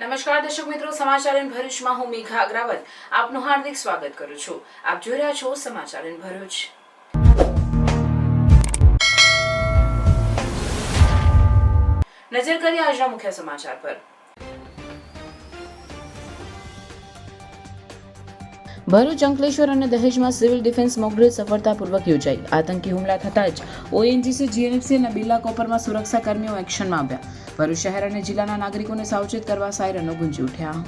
નમસ્કાર દર્શક મિત્રો, સમાચાર ઇન ભરૂચમાં હું મેઘા અગ્રવાલ આપનું હાર્દિક સ્વાગત કરું છું. આપ જોઈ રહ્યા છો સમાચાર ઇન ભરૂચ. નજર કરીએ આજના મુખ્ય સમાચાર પર. ભરૂચ, અંકલેશ્વર અને દહેજમાં સિવિલ ડિફેન્સ મોકડ્રીલ સફળતાપૂર્વક યોજાઈ. આતંકી હુમલા થતાં જ ઓએનજીસી, જીએનએફસી અને બિરલા કોપરમાં સુરક્ષા કર્મીઓ એક્શનમાં આવ્યા. ભરૂચ શહેર અને જિલ્લાના નાગરિકોને સાવચેત કરવા સાયરનો ગુંજી ઉઠ્યા.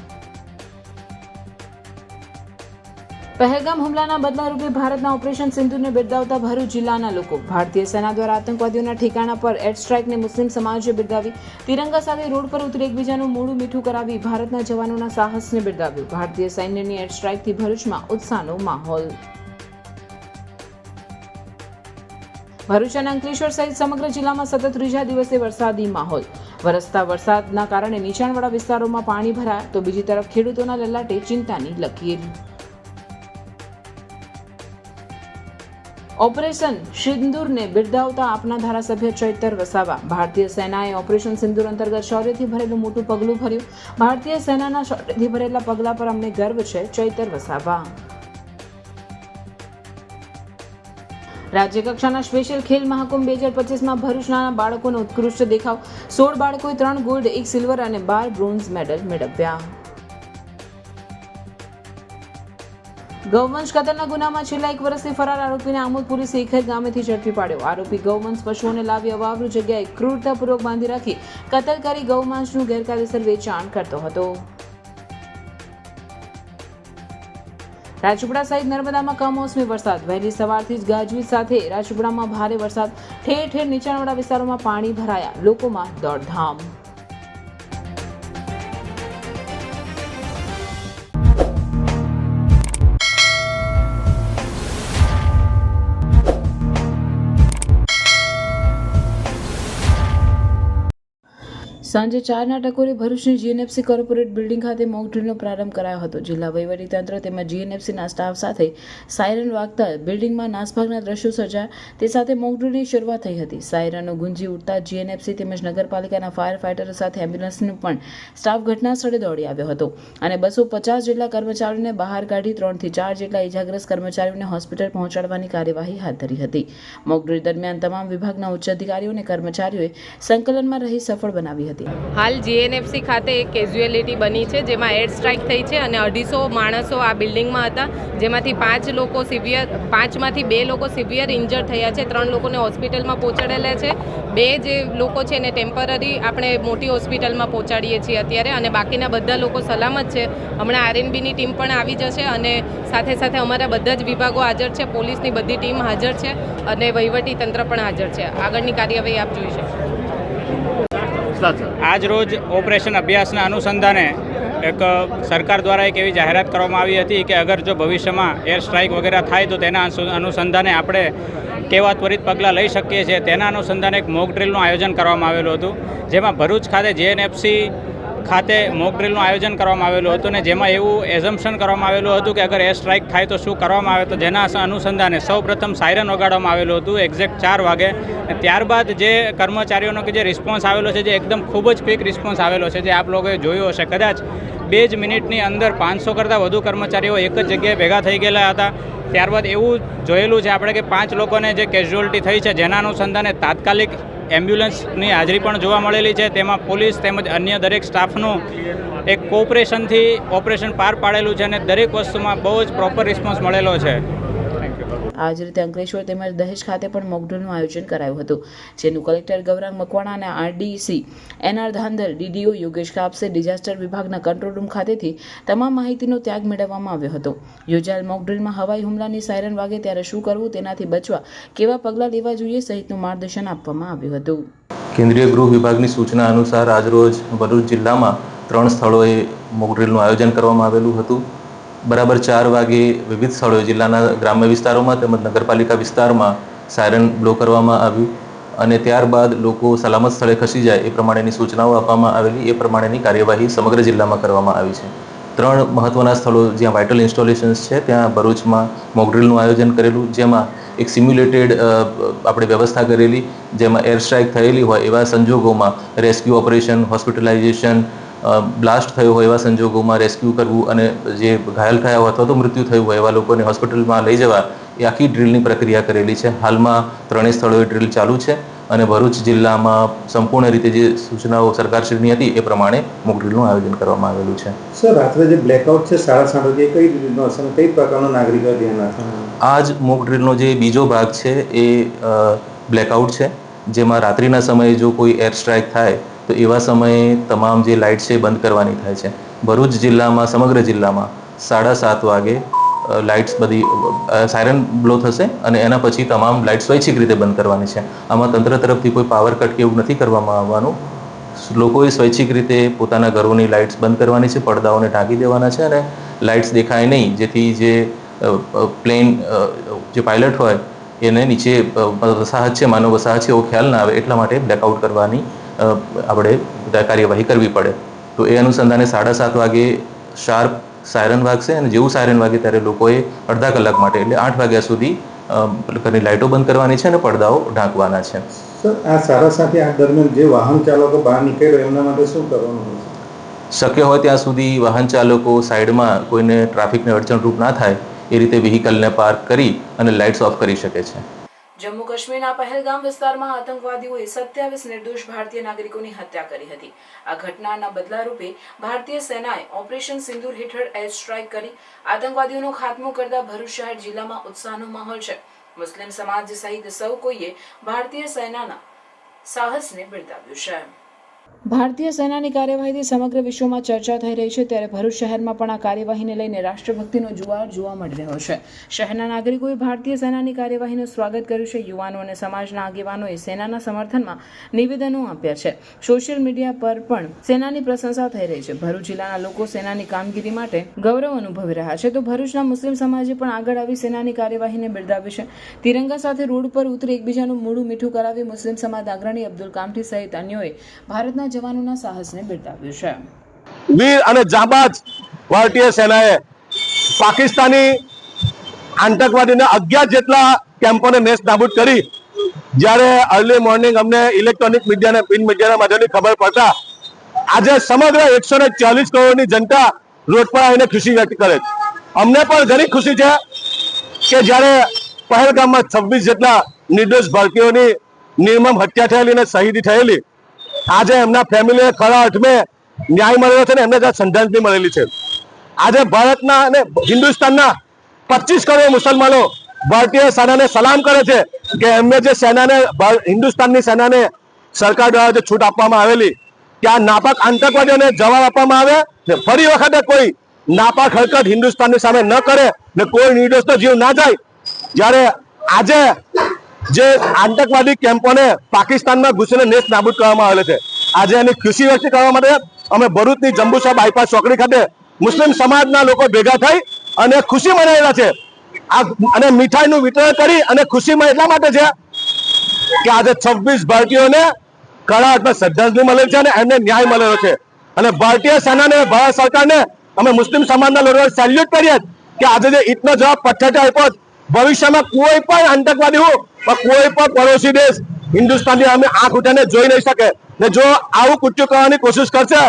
પહેલગામ હુમલાના બદલારૂપે ભારતના ઓપરેશન સિંદૂરને બિરદાવતા ભરૂચ જિલ્લાના લોકો. ભારતીય સેના દ્વારા આતંકવાદીઓના ઠેકાણા પર એર સ્ટ્રાઇકને મુસ્લિમ સમાજે બિરદાવી. તિરંગા સાથે રોડ પર ઉતરી એકબીજાનું મોઢું મીઠું કરાવી ભારતના જવાનોના સાહસને બિરદાવ્યું. ભારતીય સૈન્યની એર સ્ટ્રાઇકથી ભરૂચમાં ઉત્સાહનો માહોલ. ભરૂચ અને અંકલેશ્વર સહિત સમગ્ર જિલ્લામાં સતત ત્રીજા દિવસે વરસાદી માહોલ. વરસતા વરસાદના કારણે નીચાણવાળા વિસ્તારોમાં પાણી ભરાયા તો બીજી તરફ ખેડૂતોના લલાટે ચિંતાની લકીર. ઓપરેશન સિંદૂરને બિરદાવતા આપના ધારાસભ્ય ચૈતર વસાવા. ભારતીય સેનાએ ઓપરેશન સિંદૂર અંતર્ગત શૌર્યથી ભરેલું મોટું પગલું ભર્યું. ભારતીય સેનાના શૌર્યથી ભરેલા પગલા પર અમને ગર્વ છે, ચૈતર વસાવા. રાજ્યકક્ષાના સ્પેશિયલ ખેલ મહાકુંભ 2025માં ભરૂચના બાળકોનો ઉત્કૃષ્ટ દેખાવ. 16 બાળકોએ 3 ગોલ્ડ, 1 સિલ્વર અને 12 બ્રોન્ઝ મેડલ મેળવ્યા. ગૌવંશ કતલના ગુનામાં છેલ્લા 1 વર્ષથી ફરાર આરોપીને આમોદ પોલીસે ઇખેર ગામેથી ઝડપી પાડ્યો. આરોપી ગૌવંશ પશુઓને લાવી અવાવરૂ જગ્યાએ ક્રૂરતાપૂર્વક બાંધી રાખી કતલ કરી ગૌમાંસનું ગેરકાયદેસર વેચાણ કરતો હતો. રાજપીપળા સહિત નર્મદામાં કમોસમી વરસાદ. વહેલી સવારથી જ ગાજવીજ સાથે રાજપીપળામાં ભારે વરસાદ. ઠેર ઠેર નીચાણવાળા વિસ્તારોમાં પાણી ભરાયા. લોકોમાં દોડધામ. સાંજે 4ના ટકોરે ભરૂચની જીએનએફસી કોર્પોરેટ બિલ્ડિંગ ખાતે મોક ડ્રીલનો પ્રારંભ કરાયો હતો. જિલ્લા વહીવટીતંત્ર તેમજ જીએનએફસીના સ્ટાફ સાથે સાયરન વાગતા બિલ્ડિંગમાં નાસભાગના દ્રશ્યો સર્જાયા. તે સાથે મોક ડ્રીલની શરૂઆત થઈ હતી. સાયરનો ગુંજી ઉઠતા જીએનએફસી તેમજ નગરપાલિકાના ફાયર ફાઇટરો સાથે એમ્બ્યુલન્સનો પણ સ્ટાફ ઘટના સ્થળે દોડી આવ્યો હતો અને 250 જેટલા કર્મચારીઓને બહાર કાઢી 3 થી 4 જેટલા ઇજાગ્રસ્ત કર્મચારીઓને હોસ્પિટલ પહોંચાડવાની કાર્યવાહી હાથ ધરી હતી. મોક ડ્રીલ દરમિયાન તમામ વિભાગના ઉચ્ચ અધિકારીઓ અને કર્મચારીઓએ સંકલનમાં રહી સફળ બનાવી હતી. હાલ જીએનએફસી ખાતે એક કેઝ્યુઅલિટી બની છે, જેમાં એર સ્ટ્રાઇક થઈ છે અને 250 માણસો આ બિલ્ડિંગમાં હતા, જેમાંથી 5 લોકો સિવિયર, 5માંથી 2 લોકો સિવિયર ઇન્જર્ડ થયા છે. 3 લોકોને હોસ્પિટલમાં પહોંચાડેલા છે. 2 જે લોકો છે એને ટેમ્પરરી આપણે મોટી હોસ્પિટલમાં પહોંચાડીએ છીએ અત્યારે, અને બાકીના બધા લોકો સલામત છે. હમણાં આરએનબીની ટીમ પણ આવી જશે અને સાથે સાથે અમારા બધા જ વિભાગો હાજર છે, પોલીસની બધી ટીમ હાજર છે અને વહીવટી તંત્ર પણ હાજર છે. આગળની કાર્યવાહી આપ જોઈ શકો. આજ રોજ ઓપરેશન અભ્યાસના અનુસંધાને એક સરકાર દ્વારા એક એવી જાહેરાત કરવામાં આવી હતી કે અગર જો ભવિષ્યમાં એર સ્ટ્રાઇક વગેરે થાય તો તેના અનુસંધાને આપણે કેવા ત્વરિત પગલાં લઈ શકીએ છીએ. તેના અનુસંધાને એક મોક ડ્રીલનું આયોજન કરવામાં આવેલું હતું, જેમાં ભરૂચ ખાતે જીએનએફસી ખાતે મોક ડ્રીલનું આયોજન કરવામાં આવેલું હતું ને જેમાં એવું એઝમ્પશન કરવામાં આવેલું હતું કે અગર એર સ્ટ્રાઇક થાય તો શું કરવામાં આવે. તો જેના અનુસંધાને સૌપ્રથમ સાયરન વગાડવામાં આવેલું હતું એક્ઝેક્ટ 4 વાગે. ત્યારબાદ જે કર્મચારીઓનો કે જે રિસ્પોન્સ આવેલો છે, જે એકદમ ખૂબ જ ક્વિક રિસ્પોન્સ આવેલો છે, જે આપ લોકોએ જોયો હશે. કદાચ 2 જ મિનિટની અંદર 500 કરતાં વધુ કર્મચારીઓ એક જ જગ્યાએ ભેગા થઈ ગયેલા હતા. ત્યારબાદ એવું જોયેલું છે આપણે કે 5 લોકોને જે કેઝ્યુઅલિટી થઈ છે, જેના અનુસંધાને તાત્કાલિક એમ્બ્યુલન્સની હાજરી પણ જોવા મળેલી છે. તેમાં પોલીસ તેમજ અન્ય દરેક સ્ટાફનું એક કોઓપરેશનથી ઓપરેશન પાર પાડેલું છે અને દરેક વસ્તુમાં બહુ જ પ્રોપર રિસ્પોન્સ મળેલો છે. આ જ રીતે અંકલેશ્વર તેમજ દહેજ ખાતે પણ મોકડ્રીલનું આયોજન કરાયું હતું, જેનું કલેક્ટર ગૌરાંગ મકવાણા અને RDC NR Dhandhar, DDO Yogesh Kapse, disaster વિભાગના કંટ્રોલ રૂમ ખાતેથી તમામ માહિતીનો ત્યાગ મેળવવામાં આવ્યો હતો. યોજાયેલ મોકડ્રીલમાં હવાઈ હુમલાની સાયરન વાગે ત્યારે શું કરવું, તેનાથી બચવા કેવા પગલાં લેવા જોઈએ સહિતનું માર્ગદર્શન આપવામાં આવ્યું હતું. કેન્દ્રીય ગૃહ વિભાગની સૂચના અનુસાર આજરોજ ભરૂચ જિલ્લામાં 3 સ્થળોએ મોકડ્રીલનું આયોજન કરવામાં આવેલું હતું. બરાબર 4 વાગે વિવિધ સ્થળોએ જિલ્લાના ગ્રામ્ય વિસ્તારોમાં તેમજ નગરપાલિકા વિસ્તારમાં સાયરન બ્લો કરવામાં આવ્યું અને ત્યારબાદ લોકો સલામત સ્થળે ખસી જાય એ પ્રમાણેની સૂચનાઓ આપવામાં આવેલી. એ પ્રમાણેની કાર્યવાહી સમગ્ર જિલ્લામાં કરવામાં આવી છે. 3 મહત્ત્વના સ્થળો જ્યાં વાઇટલ ઇન્સ્ટોલેશન્સ છે ત્યાં ભરૂચમાં મોક ડ્રીલનું આયોજન કરેલું, જેમાં એક સિમ્યુલેટેડ આપણે વ્યવસ્થા કરેલી, જેમાં એર સ્ટ્રાઇક થયેલી હોય એવા સંજોગોમાં રેસ્ક્યુ ઓપરેશન, હોસ્પિટલાઇઝેશન બ્લાસ્ટ થયો હોય એવા સંજોગોમાં રેસ્ક્યુ કરવું અને જે ઘાયલ થયા હોય અથવા તો મૃત્યુ થયું હોય એવા લોકોને હોસ્પિટલમાં લઈ જવા એ આખી ડ્રીલની પ્રક્રિયા કરેલી છે. હાલમાં 3 સ્થળોએ ડ્રીલ ચાલુ છે અને ભરૂચ જિલ્લામાં સંપૂર્ણ રીતે જે સૂચનાઓ સરકારશ્રીની હતી એ પ્રમાણે મોક ડ્રીલનું આયોજન કરવામાં આવેલું છે. સર, રાત્રે જે બ્લેકઆઉટ છે 7:30 વાગે કઈ રીતનો હશે અને કઈ પ્રકારનો નાગરિકો ધ્યાન રાખવાનું? આ જ મોક ડ્રીલનો જે બીજો ભાગ છે એ બ્લેકઆઉટ છે, જેમાં રાત્રિના સમયે જો કોઈ એર સ્ટ્રાઇક થાય તો એવા સમયે તમામ જે લાઇટ છે એ બંધ કરવાની થાય છે. ભરૂચ જિલ્લામાં સમગ્ર જિલ્લામાં 7:30 વાગે લાઇટ્સ બધી સાયરન બ્લો થશે અને એના પછી તમામ લાઇટ સ્વૈચ્છિક રીતે બંધ કરવાની છે. આમાં તંત્ર તરફથી કોઈ પાવર કટ કે એવું નથી કરવામાં આવવાનું. લોકોએ સ્વૈચ્છિક રીતે પોતાના ઘરોની લાઇટ્સ બંધ કરવાની છે, પડદાઓને ઢાંકી દેવાના છે અને લાઇટ્સ દેખાય નહીં, જેથી જે પ્લેન જે પાયલટ હોય એને નીચે વસાહત છે, માનવ વસાહત છે એવો ખ્યાલ ના આવે, એટલા માટે બ્લેકઆઉટ કરવાની આપણે કાર્યવાહી કરવી પડે. તો એ અનુસંધાને 7:30 વાગે શાર્પ સાયરન વાગશે અને જેવું સાયરન વાગે ત્યારે લોકોએ અડધા કલાક માટે એટલે 8 વાગ્યા સુધી ઘરની લાઇટો બંધ કરવાની છે અને પડદાઓ ઢાંકવાના છે. સર, આ 7:30 આ દરમિયાન જે વાહન ચાલકો બહાર નીકળે એમના માટે શું કરવાનું હોય? શક્ય હોય ત્યાં સુધી વાહન ચાલકો સાઈડમાં કોઈને ટ્રાફિકને અડચણરૂપ ના થાય એ રીતે વ્હીકલને પાર્ક કરી અને લાઇટ્સ ઓફ કરી શકે છે. જમ્મુ કાશ્મીરના પહેલગામ વિસ્તારમાં આતંકવાદીઓએ 27 નિર્દોષ ભારતીય નાગરિકોની હત્યા કરી હતી. આ ઘટનાના બદલારૂપે ભારતીય સેનાએ ઓપરેશન સિંદૂર હેઠળ એર સ્ટ્રાઇક કરી આતંકવાદીઓનો ખાત્મો કરતા ભરૂચ શહેર જિલ્લામાં ઉત્સાહનો માહોલ છે. મુસ્લિમ સમાજ સહિત સૌ કોઈએ ભારતીય સેનાના સાહસને બિરદાવ્યું છે. ભારતીય સેનાની કાર્યવાહીથી સમગ્ર વિશ્વમાં ચર્ચા થઈ રહી છે, ત્યારે ભરૂચ શહેરમાં પણ આ કાર્યવાહીને લઈને રાષ્ટ્રભક્તિનો જુવાળ જોવા મળી રહ્યો છે. શહેરના નાગરિકોએ ભારતીય સેનાની કાર્યવાહીનું સ્વાગત કર્યું છે. યુવાનો અને સમાજના આગેવાનોએ સેનાના સમર્થનમાં નિવેદનો આપ્યા છે. સોશિયલ મીડિયા પર પણ સેનાની પ્રશંસા થઈ રહી છે. ભરૂચ જિલ્લાના લોકો સેનાની કામગીરી માટે ગૌરવ અનુભવી રહ્યા છે, તો ભરૂચના મુસ્લિમ સમાજે પણ આગળ આવી સેનાની કાર્યવાહીને બિરદાવી છે. તિરંગા સાથે રોડ પર ઉતરી એકબીજાનું મોઢું મીઠું કરાવી મુસ્લિમ સમાજ અગ્રણી અબ્દુલ કામઠી સહિત અન્યોએ ભારતના જવાનોના સાહસને બિરદાવ્યું છે. વીર અને જાબાજ ભારતીય સેનાએ પાકિસ્તાની આતંકવાદીના 11 જેટલા કેમ્પોને નેસ્ત નાબૂદ કરી. જ્યારે અર્લી મોર્નિંગ અમને ઇલેક્ટ્રોનિક મીડિયા પ્રિન્ટ મીડિયાના માધ્યમથી ખબર પડતા આજે સમગ્ર 140 કરોડની જનતા રોડ પર આવીને ખુશી વ્યક્ત કરે છે. અમને પણ ઘણી ખુશી છે કે જ્યારે પહેલગામમાં 26 જેટલા નિર્દોષ ભારતીયોની નિર્મમ હત્યા થયેલી અને શહીદી થયેલી, આજે એમના ફેમિલીને ખરા અર્થમાં ન્યાય મળ્યો છે ને એમને ત્યાં શ્રદ્ધાંજલિ મળેલી છે. આજે ભારતના અને હિન્દુસ્તાનના 25 કરોડ મુસલમાનો ભારતીય સેનાને સલામ કરે છે કે એમને જે સેનાને હિન્દુસ્તાનની સેનાને સરકાર દ્વારા જે છૂટ આપવામાં આવેલી કે આ નાપાક આતંકવાદીઓને જવાબ આપવામાં આવે ને ફરી વખતે કોઈ નાપાક હરકત હિન્દુસ્તાનની સામે ન કરે ને કોઈ નિર્દોષનો જીવ ના જાય. જ્યારે આજે જે આતંકવાદી કેમ્પોને પાકિસ્તાનમાં ઘૂસીને નેસ્ત નાબૂદ કરવામાં આવેલા છે, આજે એની ખુશી વ્યક્ત કરવા માટે અમે ભરૂચની જંબુસર બાયપાસ ચોકડી ખાતે મુસ્લિમ સમાજના લોકો ભેગા થઈ અને ખુશી મનાવેલા છે. અને મીઠાઈનું વિતરણ કરી અને ખુશીમાં એટલા માટે છે કે આજે 26 ભારતીયોને કડા હાથમાં શ્રદ્ધાંજલિ મળેલી છે અને એમને ન્યાય મળેલો છે. અને ભારતીય સેનાને, ભારત સરકારને અમે મુસ્લિમ સમાજના લોકો સેલ્યુટ કરીએ કે આજે જે ઈદનો જવાબ પઠ્ઠેથી આપ્યો, ભવિષ્યમાં કોઈ પણ આતંકવાદી હોય કોઈ પણ પડોશી દેશ હિન્દુસ્તાનની અમે આંખ ઉઠાને જોઈ નહીં શકે ને જો આવું કૃત્ય કરવાની કોશિશ કરશે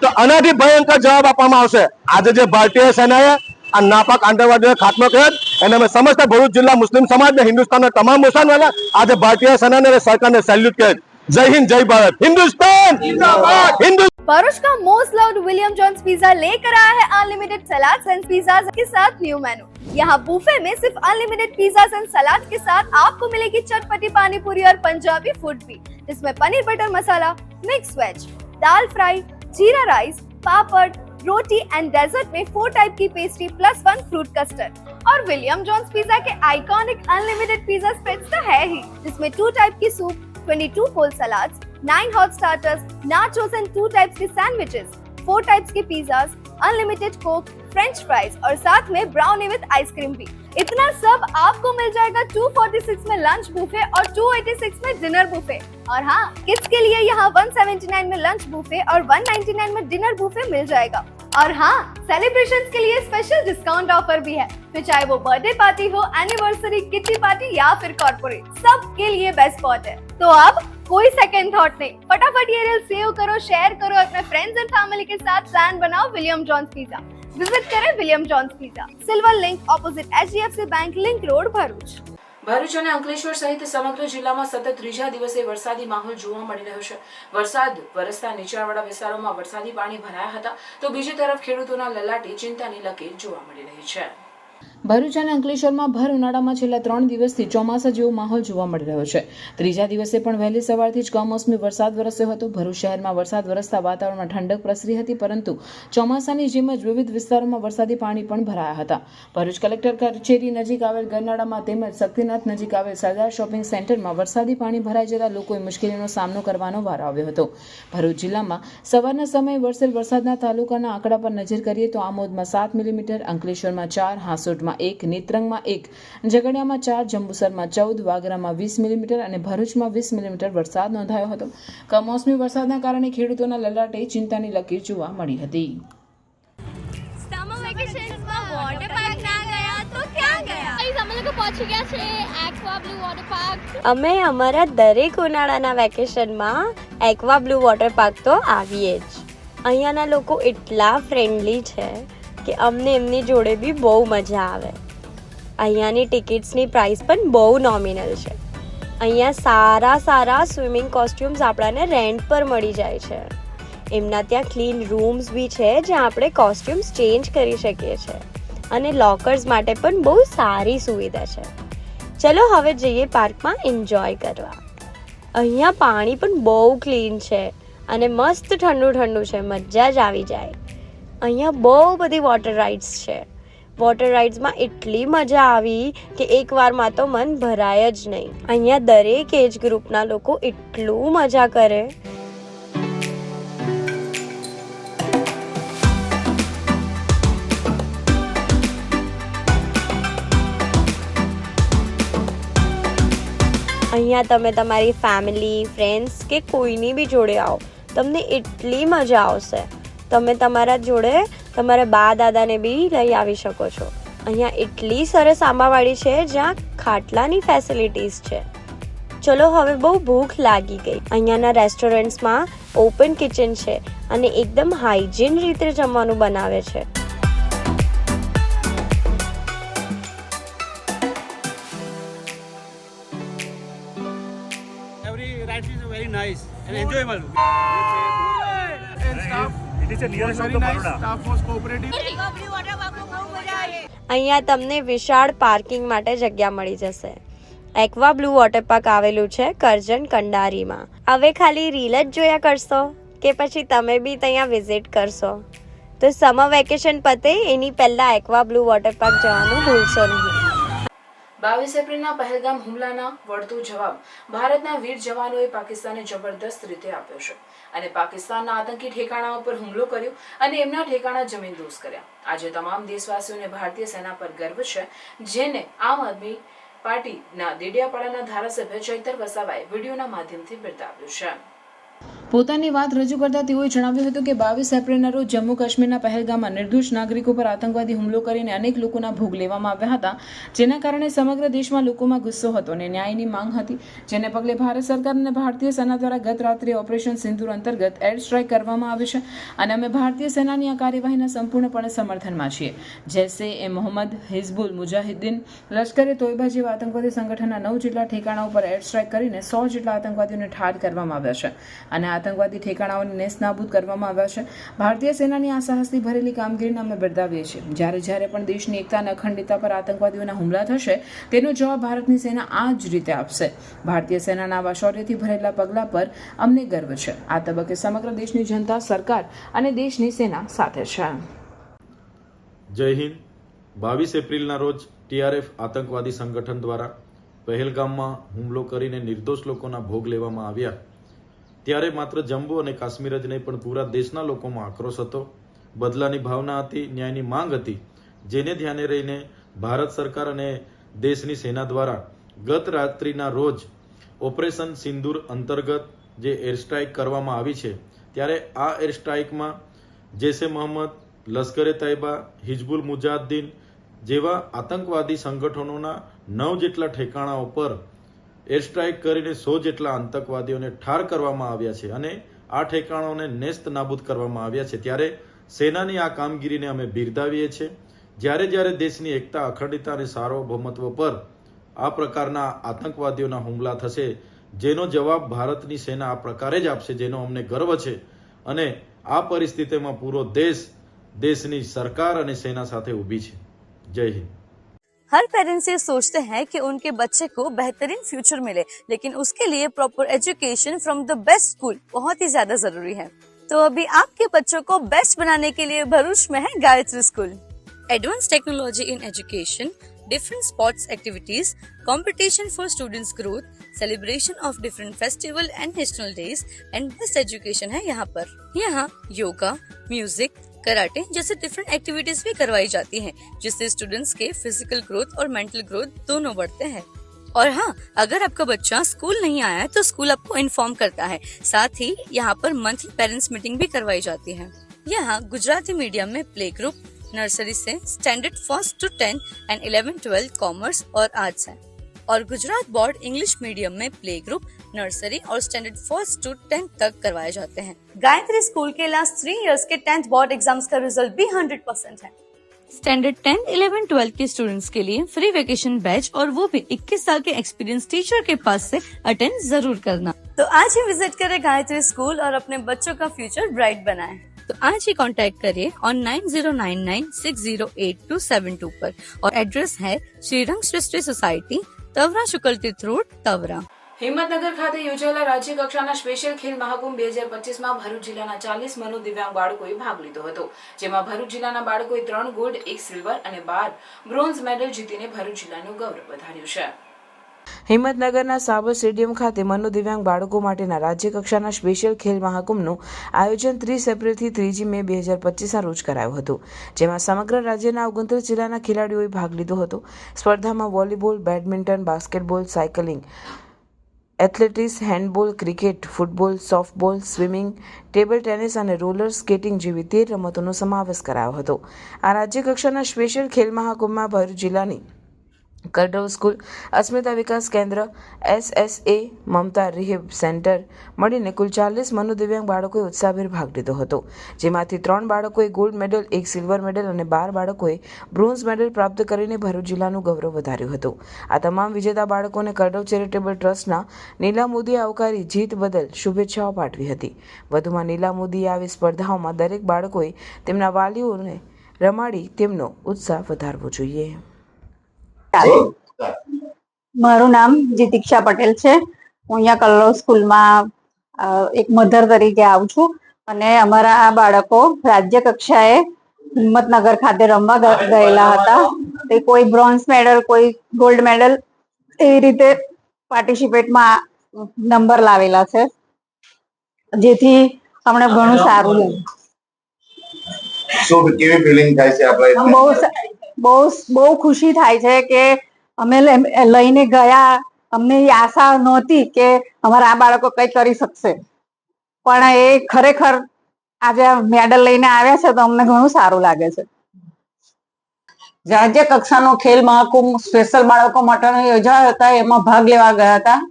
તો આનાથી ભયંકર જવાબ આપવામાં આવશે. આજે જે ભારતીય સેનાએ આ નાપાક આતંકવાદીનો ખાત્મો કર્યો એને અમે સમસ્ત ભરૂચ જિલ્લા મુસ્લિમ સમાજ ને હિન્દુસ્તાનના તમામ મુસલમાનો આજે ભારતીય સેનાને અને સરકારને સેલ્યુટ કરે. जय हिंद, जय भारत, हिंदुस्तान जिंदाबाद, हिंदुस्तान। भरूच का most loved William Johns pizza लेकर आया है अनलिमिटेड सलाद एंड पिज्जा के साथ न्यू मेनू। यहाँ बुफे में सिर्फ अनलिमिटेड पिज्जा एंड सलाद के साथ आपको मिलेगी चटपटी पानी पूरी और पंजाबी फूड भी, जिसमें paneer butter masala, mix veg, दाल फ्राई, जीरा राइस, पापड़, रोटी एंड डेजर्ट में 4 टाइप की पेस्ट्री प्लस 1 फ्रूट कस्टर्ड। और विलियम जॉन्स पिज्जा के आइकॉनिक अनलिमिटेड पिज्जा स्प्रेड्स तो है ही, जिसमें 2 टाइप की soup, 22 cold salads, 9 hot starters, nachos and 2 types के सैंडविचेस, 4 टाइप्स के pizzas, unlimited coke, French fries और साथ में ब्राउनी विद आइसक्रीम भी। इतना सब आपको मिल जाएगा 246 में लंच बुफे और 286 में डिनर बुफे। और हाँ, किड्स के लिए यहाँ 179 में लंच बुफे और 199 में डिनर बुफे मिल जाएगा। और हाँ, सेलिब्रेशंस के लिए स्पेशल डिस्काउंट ऑफर भी है, फिर चाहे वो बर्थडे पार्टी हो, एनिवर्सरी, किटी पार्टी या फिर कॉर्पोरेट, सब के लिए बेस्ट स्पॉट है। तो अब कोई सेकंड थॉट नहीं, फटाफट ये रील सेव करो, शेयर करो, अपने फ्रेंड्स एंड फैमिली के साथ प्लान बनाओ विलियम जॉन्स पिज्जा। विजिट करें William Johns pizza, silver link opposite HDFC bank link road Bharuch. Bharuch અને અંકલેશ્વર સહિત સમગ્ર જિલ્લામાં સતત ત્રીજા દિવસે વરસાદી માહોલ જોવા મળી રહ્યો છે. વરસાદ વરસતા નીચાણવાળા વિસ્તારોમાં વરસાદી પાણી ભરાયા હતા, તો બીજી તરફ ખેડૂતોના લલાટે ચિંતાની લકીર જોવા મળી રહી છે. ભરૂચ અને અંકલેશ્વરમાં ભર ઉનાળામાં છેલ્લા 3 દિવસથી ચોમાસા જેવો માહોલ જોવા મળી રહ્યો છે. ત્રીજા દિવસે પણ વહેલી સવારથી જ કમોસમી વરસાદ વરસ્યો હતો. ભરૂચ શહેરમાં વરસાદ વરસતા વાતાવરણમાં ઠંડક પ્રસરી હતી, પરંતુ ચોમાસાની જેમ જ વિવિધ વિસ્તારોમાં વરસાદી પાણી પણ ભરાયા હતા. ભરૂચ કલેક્ટર કચેરી નજીક આવેલ ગરનાળામાં તેમજ શક્તિનાથ નજીક આવેલ સરદાર શોપિંગ સેન્ટરમાં વરસાદી પાણી ભરાઈ જતા લોકોએ મુશ્કેલીનો સામનો કરવાનો વારો આવ્યો હતો. ભરૂચ જિલ્લામાં સવારના સમયે વરસેલ વરસાદના તાલુકાના આંકડા પર નજર કરીએ તો આમોદમાં 7 મિલીમીટર, અંકલેશ્વરમાં 4, હાંસોટમાં 1, નેત્રંગમાં 1, ઝઘડિયામાં 4, જંબુસરમાં 14, વાગરામાં 20 મિલીમીટર અને ભરૂચમાં 20 મિલીમીટર વરસાદ નોંધાયો હતો. કમોસમી વરસાદના કારણે ખેડૂતોના લલાટે ચિંતાની લકીર જોવા મળી હતી. समर वेकेशंस में वाटर पार्क ना गया तो क्या गया? गाइस हम लोग पहुंच ગયા છે એક્વા બ્લુ વોટર પાર્ક. અમે અમારા દરેક ઉનાળાના વેકેશનમાં એક્વા બ્લુ વોટર પાર્ક તો આવીએ જ. અહીંયાના લોકો એટલા ફ્રેન્ડલી છે કે અમને એમની જોડે બી બહુ મજા આવે. અહીંયાની ટિકિટ્સની પ્રાઇસ પણ બહુ નોમિનલ છે. અહીંયા સારા સ્વિમિંગ કોસ્ટ્યુમ્સ આપણને રેન્ટ પર મળી જાય છે. એમના ત્યાં ક્લીન રૂમ્સ બી છે જ્યાં આપણે કોસ્ટ્યુમ્સ ચેન્જ કરી શકીએ છીએ અને લોકર્સ માટે પણ બહુ સારી સુવિધા છે. ચલો હવે જઈએ પાર્કમાં એન્જોય કરવા. અહીંયા પાણી પણ બહુ ક્લીન છે અને મસ્ત ઠંડુ છે, મજા જ આવી જાય. અહીંયા બહુ બધી વોટર રાઇડ્સ છે. વોટર રાઇડ્સમાં એટલી મજા આવી કે એકવારમાં તો મન ભરાય જ નહીં. અહીંયા દરેક એજ ગ્રુપના લોકો એટલું મજા કરે. અહીંયા તમે તમારી ફેમિલી, ફ્રેન્ડ્સ કે કોઈની બી જોડે આવો, તમને એટલી મજા આવશે. તમે તમારા જોડે તમારા બા દાદાને બી લઈ આવી શકો છો. અહીંયા એટલી સરસ આંબાવાડી છે જ્યાં ખાટલાની ફેસિલિટીઝ છે. ચલો હવે બહુ ભૂખ લાગી ગઈ. અહીંયાના રેસ્ટોરન્ટ્સમાં ઓપન કિચન છે અને એકદમ હાઇજીન રીતે જમવાનું બનાવે છે. Every ride is very nice and enjoyable. It is a nearest of the Baroda. Staff was cooperative. અહીંયા તમને વિશાળ પાર્કિંગ માટે જગ્યા મળી જશે. એક્વા બ્લુ વોટર પાર્ક આવેલું છે કરજણ કંડારીમાં. હવે ખાલી રીલ જ જોયા કરશો કે પછી તમે બી ત્યાં વિઝિટ કરશો? તો સમર વેકેશન પતે એની પહેલા એક્વા બ્લુ વોટર પાર્ક જવાનું ભૂલશો નહીં. 22 એપ્રિલના પહેલગામ હુમલાના વળતો જવાબ ભારતના વીર જવાનોએ પાકિસ્તાને જબરદસ્ત રીતે આપ્યો છે અને પાકિસ્તાનના આતંકી ઠેકાણાઓ પર હુમલો કર્યો અને એમના ઠેકાણા જમીનદોસ્ત કર્યા. આજે તમામ દેશવાસીઓને ભારતીય સેના પર ગર્વ છે, જેને આમ આદમી પાર્ટીના દેડિયાપાડાના ધારાસભ્ય ચૈતર વસાવાએ વિડીયોના માધ્યમથી બિરદાવ્યું છે. પોતાની વાત રજૂ કરતા તેઓએ જણાવ્યું હતું કે 22 એપ્રિલના રોજ જમ્મુ કાશ્મીરના પહેલગામમાં નિર્દોષ નાગરિકો પર આતંકવાદી હુમલો કરીને અનેક લોકોના ભોગ લેવામાં આવ્યા હતા, જેના કારણે સમગ્ર દેશમાં લોકોમાં ગુસ્સો હતો અને ન્યાયની માંગ હતી, જેને પગલે ભારત સરકાર અને ભારતીય સેના દ્વારા ગત રાત્રે ઓપરેશન સિંદૂર અંતર્ગત એર સ્ટ્રાઇક કરવામાં આવી છે અને અમે ભારતીય સેનાની આ કાર્યવાહીના સંપૂર્ણપણે સમર્થનમાં છીએ. જૈશે એ મોહમ્મદ, હિઝબુલ મુજાહિદ્દીન, લશ્કરે તોયબા જેવા આતંકવાદી સંગઠનના 9 જેટલા ઠેકાણાઓ પર એર સ્ટ્રાઇક કરીને 100 જેટલા આતંકવાદીઓને ઠાર કરવામાં આવ્યા છે અને આતંકવાદી ઠેકાણાઓને નેસ્તનાબૂદ કરવામાં આવ્યા છે. ભારતીય સેનાની આ સાહસથી ભરેલી કામગીરીને અમે બિરદાવીએ છીએ. જ્યારે પણ દેશની એકતા અને અખંડિતતા પર આતંકવાદીઓના હુમલા થશે તેનો જવાબ ભારતની સેના આ જ રીતે આપશે. ભારતીય સેનાના આવા શૌર્યથી ભરેલા પગલા પર અમને ગર્વ છે. આ તબક્કે સમગ્ર દેશની જનતા, સરકાર અને દેશની સેના સાથે છે. જય હિન્દ. 22 એપ્રિલના રોજ TRF આતંકવાદી સંગઠન દ્વારા પહેલગામમાં હુમલો કરીને નિર્દોષ લોકોના ભોગ લેવામાં આવ્યા ત્યારે માત્ર જમ્મુ અને કાશ્મીર જ નહીં પણ પૂરા દેશના લોકોમાં આક્રોશ હતો, બદલાની ભાવના હતી, ન્યાયની માંગ હતી, જેને ધ્યાને રહીને ભારત સરકાર અને દેશની સેના દ્વારા ગત રાત્રિના રોજ ઓપરેશન સિંદૂર અંતર્ગત જે એર સ્ટ્રાઇક કરવામાં આવી છે, ત્યારે આ એર સ્ટ્રાઇકમાં જૈશે મોહમ્મદ, લશ્કરે તૈયબા, હિઝબુલ મુજાહિદ્દીન જેવા આતંકવાદી સંગઠનોના 9 જેટલા ઠેકાણાઓ પર એર સ્ટ્રાઇક કરીને 100 જેટલા આતંકવાદીઓને ઠાર કરવામાં આવ્યા છે અને આ ઠેકાણોને નેસ્ત નાબૂદ કરવામાં આવ્યા છે, ત્યારે સેનાની આ કામગીરીને અમે બિરદાવીએ છીએ. જ્યારે દેશની એકતા, અખંડિતતા અને સાર્વભૌમત્વ પર આ પ્રકારના આતંકવાદીઓના હુમલા થશે, જેનો જવાબ ભારતની સેના આ પ્રકારે જ આપશે, જેનો અમને ગર્વ છે. અને આ પરિસ્થિતિમાં પૂરો દેશની સરકાર અને सेना साथे ऊभी है. जय हिंद. हर पेरेंट्स ये सोचते हैं कि उनके बच्चे को बेहतरीन फ्यूचर मिले, लेकिन उसके लिए proper education from the best school बहुत ही ज्यादा जरूरी है. तो अभी आपके बच्चों को बेस्ट बनाने के लिए भरूच में है Gayatri school. Advance technology in education, different sports activities, competition for students growth, celebration of different festival and national days and best education है यहाँ पर. यहाँ योगा, म्यूजिक, कराटे जैसे डिफरेंट एक्टिविटीज भी करवाई जाती हैं, जिससे स्टूडेंट्स के फिजिकल ग्रोथ और मेंटल ग्रोथ दोनों बढ़ते हैं. और हाँ, अगर आपका बच्चा स्कूल नहीं आया है तो स्कूल आपको इन्फॉर्म करता है. साथ ही यहाँ पर मंथली पेरेंट्स मीटिंग भी करवाई जाती है. यहाँ गुजराती मीडियम में प्ले ग्रुप, नर्सरी से standard 1st to 10 and 11-12 commerce और आर्ट्स है. और गुजरात बोर्ड इंग्लिश मीडियम में प्ले ग्रुप, नर्सरी और स्टैंडर्ड 1st to 10 तक करवाए जाते हैं. गायत्री स्कूल के लास्ट 3 इयर्स के 10th बोर्ड एग्जाम्स का रिजल्ट भी 100% है. स्टैंडर्ड 10, 11, 12 के स्टूडेंट्स के लिए फ्री वेकेशन बैच, और वो भी 21 साल के एक्सपीरियंस टीचर के पास से अटेंड जरूर करना. तो आज ही विजिट करें गायत्री स्कूल और अपने बच्चों का फ्यूचर ब्राइट बनाएं. तो आज ही कांटेक्ट करिए ऑन 9099608272 पर, और एड्रेस है श्रीरंग सृष्टि सोसाइटी, तवरा शुक्ल तीर्थ रोड, तवरा. હિંમતનગર ખાતે યોજાયેલા રાજ્ય કક્ષાના સ્પેશિયલ ખેલ મહાકુંભ 2025માં ભરૂચ જિલ્લાના 40 મનોદિવ્યાંગ બાળકોએ ભાગ લીધો હતો, જેમાં ભરૂચ જિલ્લાના બાળકોએ 3 ગોલ્ડ, 1 સિલ્વર અને 12 બ્રોન્ઝ મેડલ જીતીને ભરૂચ જિલ્લાનું ગૌરવ વધાર્યું છે. હિંમતનગરના સાબર સ્ટેડિયમ ખાતે મનોદિવ્યાંગ બાળકો માટેના રાજ્ય કક્ષાના સ્પેશિયલ ખેલ મહાકુંભનું આયોજન 30 એપ્રિલથી 3 મે 2025ના રોજ કરાયું હતું, જેમાં સમગ્ર રાજ્યના 29 જિલ્લાના ખેલાડીઓએ ભાગ લીધો હતો. સ્પર્ધામાં volleyball, badminton, basketball, cycling, athletics, handball, cricket, football, softball, swimming, table tennis અને રોલર સ્કેટિંગ જેવી 13 રમતોનો સમાવેશ કરાયો હતો. આ રાજ્ય કક્ષાના સ્પેશિયલ ખેલ મહાકુંભમાં ભરૂચ જિલ્લાની કરડવ સ્કૂલ, અસ્મિતા વિકાસ કેન્દ્ર, SSA, મમતા રિહેબ સેન્ટર મળીને કુલ 40 મનોદિવ્યાંગ બાળકોએ ઉત્સાહભેર ભાગ લીધો હતો, જેમાંથી 3 બાળકોએ ગોલ્ડ મેડલ, 1 સિલ્વર મેડલ અને 12 બાળકોએ બ્રોન્ઝ મેડલ પ્રાપ્ત કરીને ભરૂચ જિલ્લાનું ગૌરવ વધાર્યું હતું. આ તમામ વિજેતા બાળકોને કરડવ ચેરિટેબલ ટ્રસ્ટના નીલા મોદીએ આવકારી જીત બદલ શુભેચ્છાઓ પાઠવી હતી. વધુમાં નીલા મોદીએ આવી સ્પર્ધાઓમાં દરેક બાળકોએ તેમના વાલીઓને રમાડી તેમનો ઉત્સાહ વધારવો જોઈએ. મારું નામ જીતિક્ષા પટેલ છે. હું અહીંયા કલરવ સ્કૂલમાં એક મધર તરીકે આવું છું, અને અમારા આ બાળકો રાજ્ય કક્ષાએ હિંમતનગર ખાતે રમવા ગયેલા હતા. તે કોઈ બ્રોન્ઝ મેડલ, કોઈ ગોલ્ડ મેડલ એવી રીતે પાર્ટિસિપેટમાં નંબર લાવેલા છે, જેથી અમને ઘણું સારું લાગ્યું. કેવી ફીલિંગ થાય છે આપણે? બહુ ખુશી થાય છે કે અમે લઈને ગયા. અમને એ આશા નહોતી કે અમારા આ બાળકો કઈ કરી શકશે, પણ એ ખરેખર આજે મેડલ લઈને આવ્યા છે, તો અમને ઘણું સારું લાગે છે. રાજ્ય કક્ષાનો ખેલ મહાકુંભ સ્પેશિયલ બાળકો માટે યોજાયો હતા, એમાં ભાગ લેવા ગયા હતા.